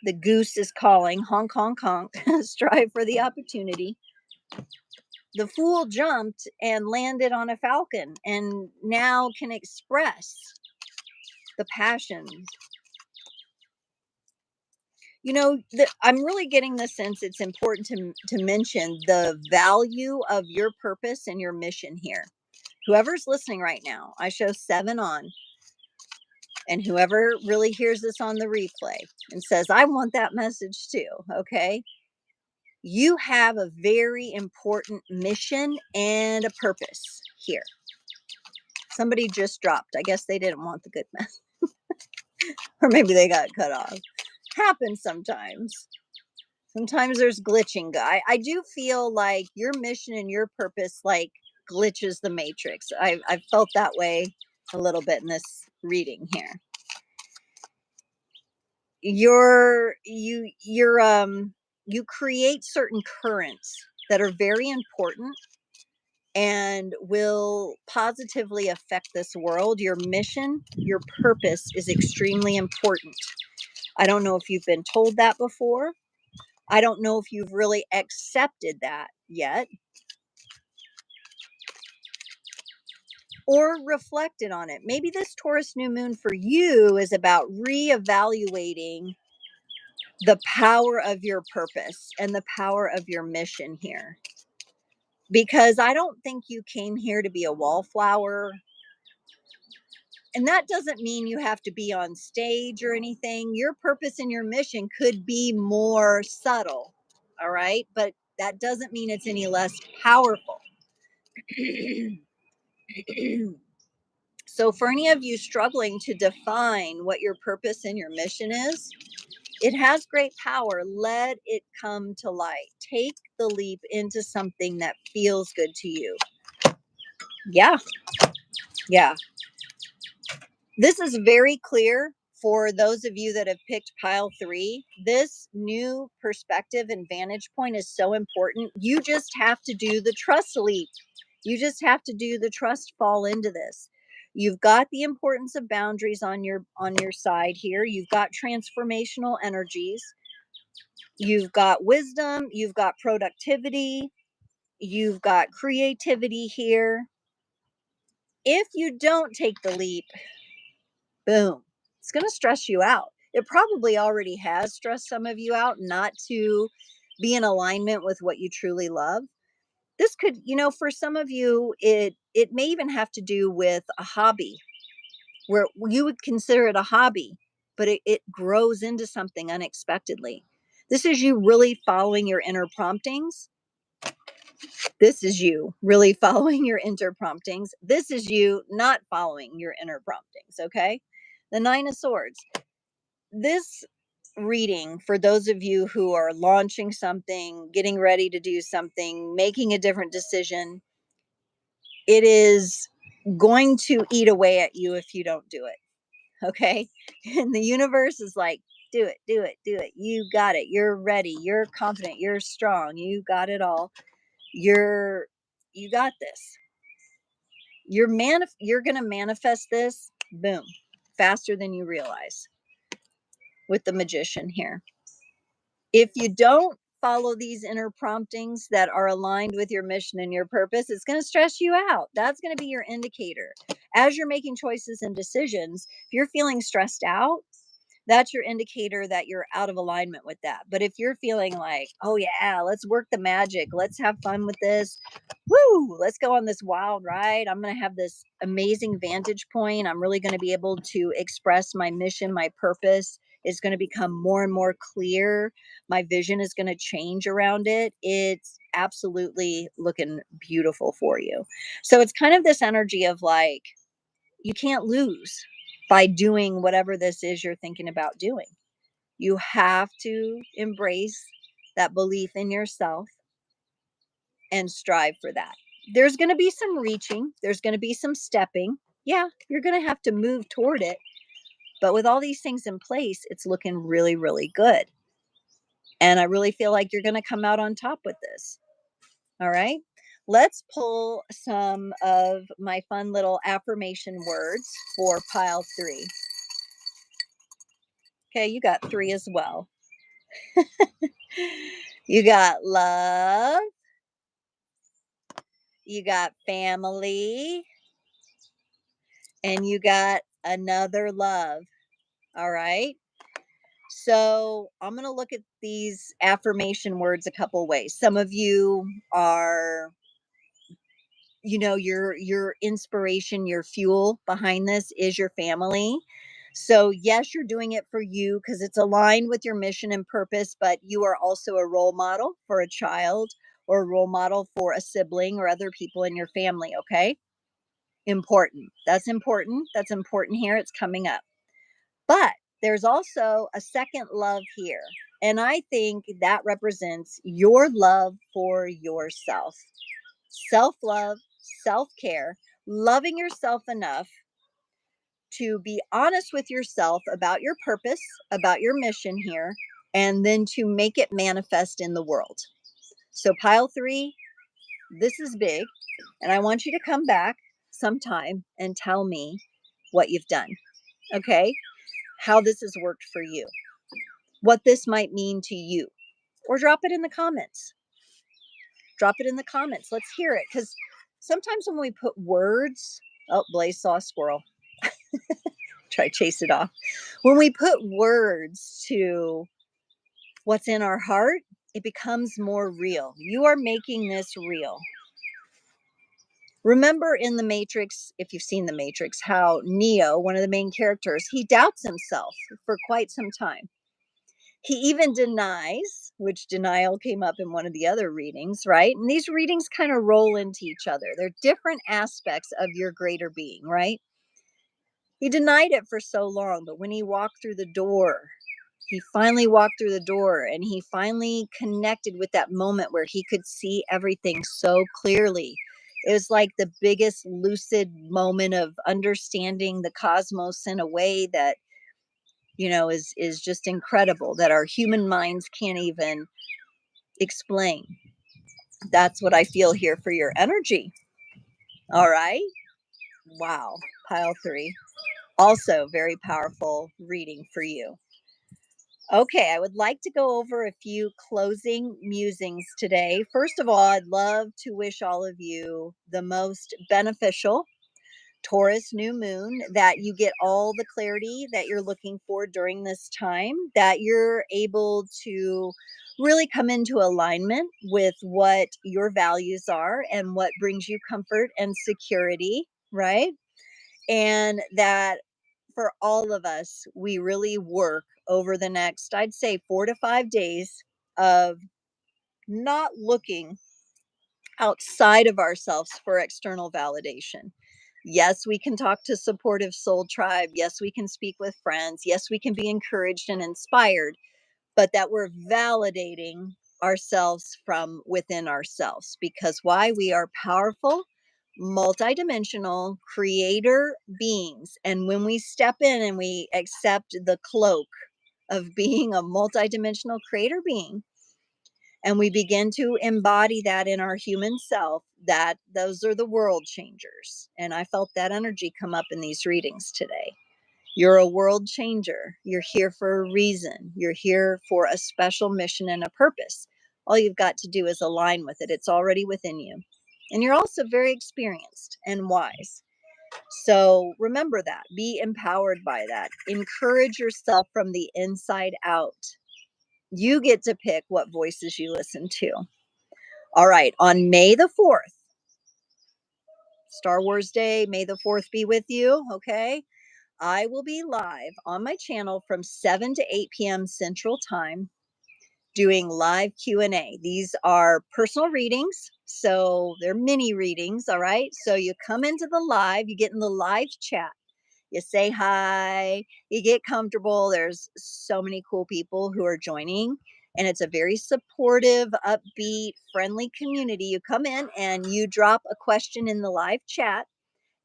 The goose is calling, honk, honk, honk, strive for the opportunity. The Fool jumped and landed on a falcon and now can express the passions. You know, I'm really getting the sense it's important to mention the value of your purpose and your mission here. Whoever's listening right now, I show 7 on, and whoever really hears this on the replay and says, I want that message too, okay? You have a very important mission and a purpose here. Somebody just dropped. I guess they didn't want the good message. Or maybe they got cut off. Happens sometimes. Sometimes there's glitching. I do feel like your mission and your purpose like glitches the matrix. I've felt that way a little bit in this reading here. You create certain currents that are very important and will positively affect this world. Your mission, your purpose is extremely important. I don't know if you've been told that before. I don't know if you've really accepted that yet or reflected on it. Maybe this Taurus new moon for you is about reevaluating the power of your purpose and the power of your mission here. Because I don't think you came here to be a wallflower. And that doesn't mean you have to be on stage or anything. Your purpose and your mission could be more subtle. All right. But that doesn't mean it's any less powerful. So, for any of you struggling to define what your purpose and your mission is, it has great power. Let it come to light. Take the leap into something that feels good to you. Yeah. Yeah. This is very clear for those of you that have picked pile 3. This new perspective and vantage point is so important. You just have to do the trust leap. You just have to do the trust fall into this. You've got the importance of boundaries on your side here. You've got transformational energies. You've got wisdom, you've got productivity, you've got creativity here. If you don't take the leap, boom, it's going to stress you out. It probably already has stressed some of you out not to be in alignment with what you truly love. This could, for some of you, it may even have to do with a hobby where you would consider it a hobby, but it grows into something unexpectedly. This is you really following your inner promptings. This is you really following your inner promptings. This is you not following your inner promptings, okay? The 9 of Swords. This reading, for those of you who are launching something, getting ready to do something, making a different decision, it is going to eat away at you if you don't do it, okay? And the universe is like, do it, do it, do it. You got it. You're ready. You're confident. You're strong. You got it all. You got this. You're going to manifest this, boom, faster than you realize with the Magician here. If you don't follow these inner promptings that are aligned with your mission and your purpose, it's going to stress you out. That's going to be your indicator. As you're making choices and decisions, if you're feeling stressed out, that's your indicator that you're out of alignment with that. But if you're feeling like, oh yeah, let's work the magic, let's have fun with this, woo, let's go on this wild ride, I'm going to have this amazing vantage point, I'm really going to be able to express my mission, my purpose, is going to become more and more clear. My vision is going to change around it. It's absolutely looking beautiful for you. So it's kind of this energy of like, you can't lose by doing whatever this is you're thinking about doing. You have to embrace that belief in yourself and strive for that. There's going to be some reaching, there's going to be some stepping. Yeah, you're going to have to move toward it. But with all these things in place, it's looking really, really good. And I really feel like you're going to come out on top with this. All right. Let's pull some of my fun little affirmation words for pile 3. Okay, you got 3 as well. You got love. You got family. And you got another love. All right. So I'm going to look at these affirmation words a couple ways. Some of you are, your inspiration, your fuel behind this is your family. So yes, you're doing it for you because it's aligned with your mission and purpose, but you are also a role model for a child or a role model for a sibling or other people in your family. Okay. Important. That's important. That's important here. It's coming up. But there's also a second love here. And I think that represents your love for yourself. Self-love, self-care, loving yourself enough to be honest with yourself about your purpose, about your mission here, and then to make it manifest in the world. So pile 3, this is big. And I want you to come back sometime and tell me what you've done. Okay? How this has worked for you. What this might mean to you, or drop it in the comments. Drop it in the comments. Let's hear it. Because sometimes when we put words, oh, Blaze saw a squirrel. Try to chase it off. When we put words to what's in our heart, it becomes more real. You are making this real. Remember in The Matrix, if you've seen The Matrix, how Neo, one of the main characters, he doubts himself for quite some time. He even denies, which denial came up in one of the other readings, right? And these readings kind of roll into each other. They're different aspects of your greater being, right? He denied it for so long, but when he walked through the door, he finally walked through the door and he finally connected with that moment where he could see everything so clearly. It was like the biggest lucid moment of understanding the cosmos in a way that is just incredible, that our human minds can't even explain. That's what I feel here for your energy. All right. Wow. Pile 3. Also very powerful reading for you. Okay, I would like to go over a few closing musings today. First of all, I'd love to wish all of you the most beneficial Taurus New Moon, that you get all the clarity that you're looking for during this time, that you're able to really come into alignment with what your values are and what brings you comfort and security, right? And that for all of us, we really work over the next, I'd say, 4 to 5 days of not looking outside of ourselves for external validation. Yes, we can talk to supportive soul tribe. Yes, we can speak with friends. Yes, we can be encouraged and inspired, but that we're validating ourselves from within ourselves. Because why? We are powerful, multidimensional creator beings. And when we step in and we accept the cloak of being a multidimensional creator being, and we begin to embody that in our human self, that those are the world changers. And I felt that energy come up in these readings today. You're a world changer. You're here for a reason. You're here for a special mission and a purpose. All you've got to do is align with it. It's already within you. And you're also very experienced and wise. So remember that. Be empowered by that. Encourage yourself from the inside out. You get to pick what voices you listen to. All right. On May the 4th, Star Wars Day, May the 4th be with you. Okay. I will be live on my channel from 7 to 8 p.m. Central Time doing live Q&A. These are personal readings, so they're mini readings, all right? So you come into the live, you get in the live chat, you say hi, you get comfortable. There's so many cool people who are joining, and it's a very supportive, upbeat, friendly community. You come in and you drop a question in the live chat,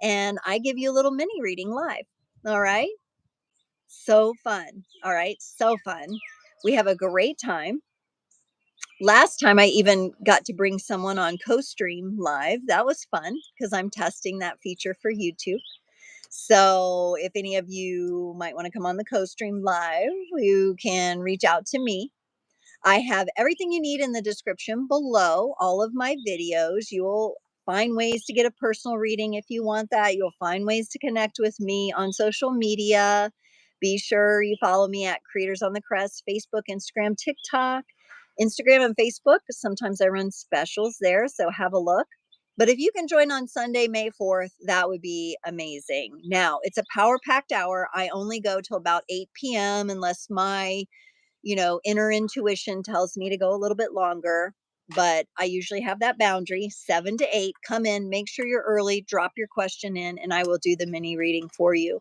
and I give you a little mini reading live, all right? So fun, all right? So fun. We have a great time. Last time I even got to bring someone on co-stream live. That was fun because I'm testing that feature for YouTube. So if any of you might want to come on the co-stream live, you can reach out to me. I have everything you need in the description below, all of my videos. You will find ways to get a personal reading if you want that. You'll find ways to connect with me on social media. Be sure you follow me at Creators on the Crest, Facebook, Instagram, TikTok. Instagram and Facebook, sometimes I run specials there, so have a look. But if you can join on Sunday, May 4th, that would be amazing. Now, it's a power-packed hour. I only go till about 8 p.m. unless my inner intuition tells me to go a little bit longer, but I usually have that boundary, 7 to 8. Come in, make sure you're early, drop your question in, and I will do the mini reading for you.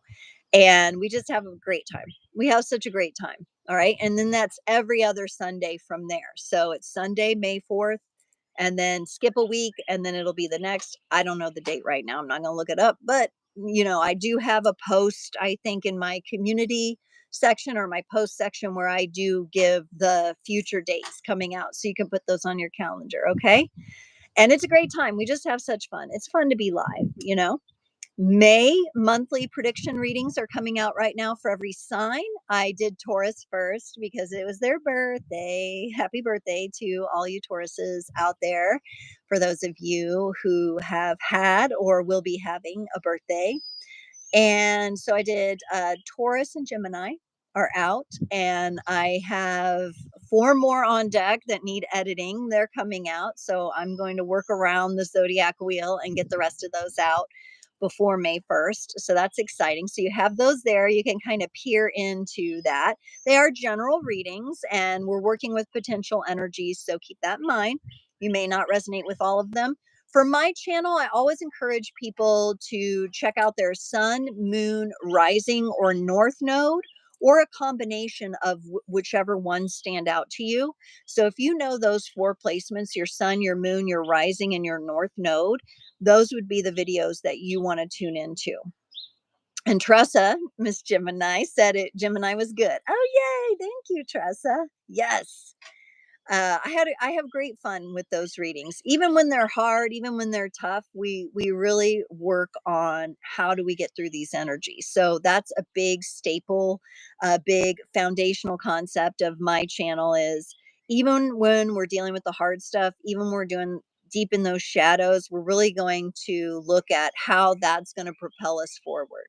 And we just have a great time. We have such a great time. All right. And then that's every other Sunday from there. So it's Sunday, May 4th, and then skip a week, and then it'll be the next. I don't know the date right now. I'm not going to look it up, but I do have a post, I think, in my community section or my post section where I do give the future dates coming out. So you can put those on your calendar. Okay. And it's a great time. We just have such fun. It's fun to be live. May monthly prediction readings are coming out right now for every sign. I did Taurus first because it was their birthday. Happy birthday to all you Tauruses out there. For those of you who have had or will be having a birthday. And so I did Taurus and Gemini are out, and I have 4 more on deck that need editing. They're coming out. So I'm going to work around the zodiac wheel and get the rest of those out before May 1st. So that's exciting. So you have those there. You can kind of peer into that. They are general readings, and we're working with potential energies. So keep that in mind. You may not resonate with all of them. For my channel, I always encourage people to check out their sun, moon, rising, or north node, or a combination of whichever ones stand out to you. So if you know those 4 placements, your sun, your moon, your rising, and your north node, those would be the videos that you want to tune into. And Tressa, Miss Gemini, said it. Gemini was good. Oh, yay. Thank you, Tressa. Yes. I have great fun with those readings, even when they're hard, even when they're tough. We really work on how do we get through these energies. So that's a big staple, a big foundational concept of my channel is even when we're dealing with the hard stuff, even when we're doing deep in those shadows, we're really going to look at how that's going to propel us forward.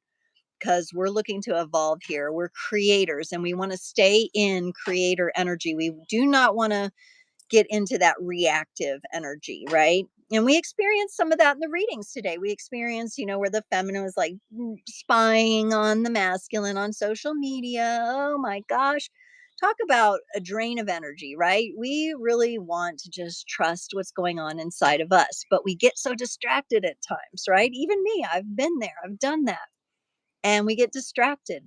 Because we're looking to evolve here. We're creators and we want to stay in creator energy. We do not want to get into that reactive energy, right? And we experienced some of that in the readings today. We experienced, where the feminine was like spying on the masculine on social media. Oh my gosh. Talk about a drain of energy, right? We really want to just trust what's going on inside of us, but we get so distracted at times, right? Even me, I've been there, I've done that. And we get distracted.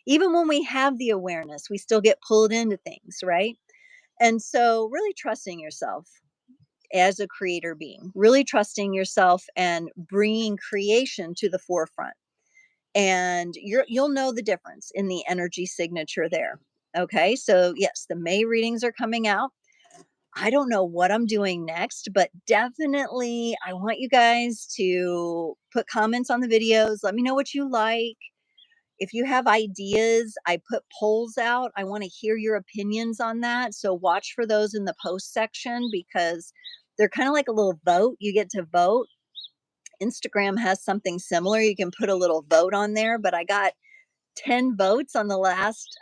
Even when we have the awareness, we still get pulled into things, right? And so really trusting yourself as a creator being, really trusting yourself and bringing creation to the forefront. And you'll know the difference in the energy signature there. Okay. So yes, the May readings are coming out. I don't know what I'm doing next, but definitely I want you guys to put comments on the videos. Let me know what you like. If you have ideas, I put polls out. I want to hear your opinions on that. So watch for those in the post section because they're kind of like a little vote. You get to vote. Instagram has something similar. You can put a little vote on there, but I got 10 votes on the last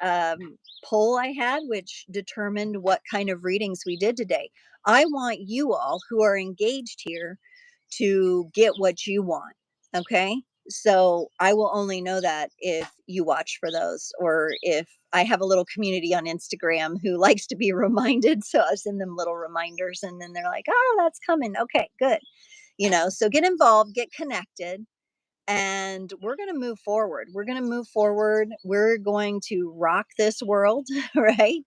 poll I had, which determined what kind of readings we did today. I want you all who are engaged here to get what you want. Okay. So I will only know that if you watch for those, or if I have a little community on Instagram who likes to be reminded. So I send them little reminders and then they're like, oh, that's coming. Okay, good. So get involved, get connected, and we're going to move forward. We're going to move forward. We're going to rock this world, right?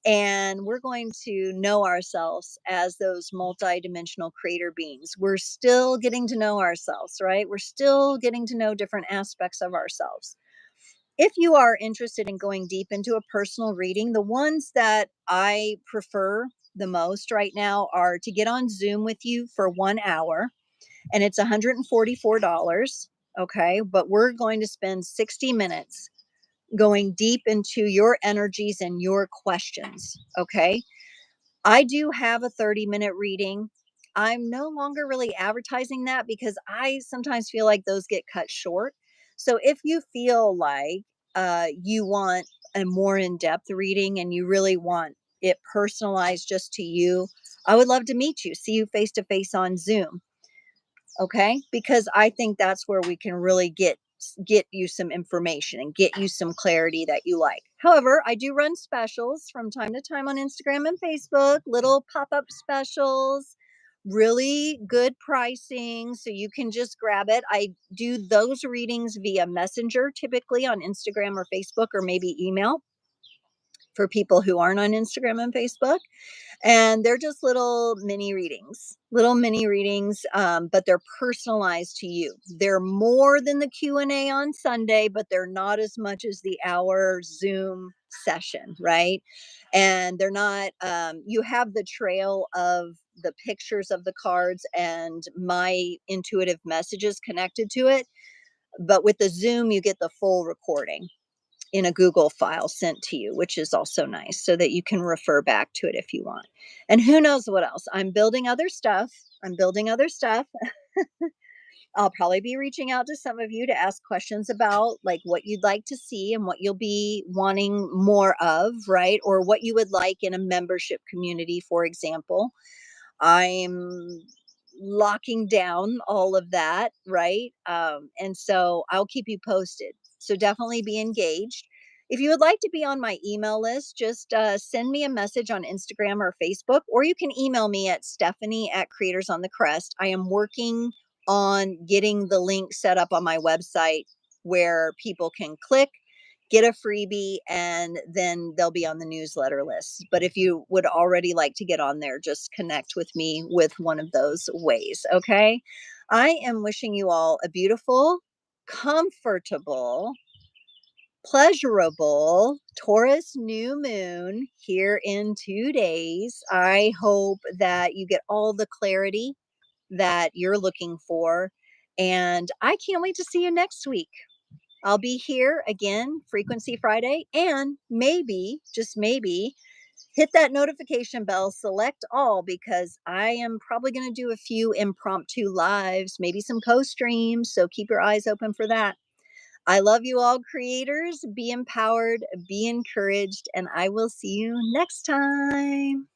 And we're going to know ourselves as those multidimensional creator beings. We're still getting to know ourselves, right? We're still getting to know different aspects of ourselves. If you are interested in going deep into a personal reading, the ones that I prefer the most right now are to get on Zoom with you for 1 hour, and it's $144. Okay. But we're going to spend 60 minutes going deep into your energies and your questions. Okay. I do have a 30-minute reading. I'm no longer really advertising that because I sometimes feel like those get cut short. So if you feel like you want a more in-depth reading and you really want it personalized just to you, I would love to meet you, see you face to face on Zoom. Okay, because I think that's where we can really get you some information and get you some clarity that you like. However, I do run specials from time to time on Instagram and Facebook, little pop-up specials, really good pricing, so you can just grab it. I do those readings via Messenger, typically on Instagram or Facebook, or maybe email for people who aren't on Instagram and Facebook. And they're just little mini readings, but they're personalized to you. They're more than the Q&A on Sunday, but they're not as much as the hour Zoom session, right? And they're not, you have the trail of the pictures of the cards and my intuitive messages connected to it. But with the Zoom, you get the full recording in a Google file sent to you, which is also nice so that you can refer back to it if you want. And who knows what else? I'm building other stuff. I'll probably be reaching out to some of you to ask questions about like what you'd like to see and what you'll be wanting more of, right? Or what you would like in a membership community, for example. I'm locking down all of that, right? And so I'll keep you posted. So definitely be engaged. If you would like to be on my email list, just send me a message on Instagram or Facebook, or you can email me at Stephanie@Creators on the Crest. I am working on getting the link set up on my website where people can click, get a freebie, and then they'll be on the newsletter list. But if you would already like to get on there, just connect with me with one of those ways. Okay. I am wishing you all a beautiful, comfortable, pleasurable Taurus new moon here in 2 days. I hope that you get all the clarity that you're looking for. And I can't wait to see you next week. I'll be here again, Frequency Friday, and maybe, just maybe, hit that notification bell, select all, because I am probably going to do a few impromptu lives, maybe some co-streams. So keep your eyes open for that. I love you all, creators. Be empowered, be encouraged, and I will see you next time.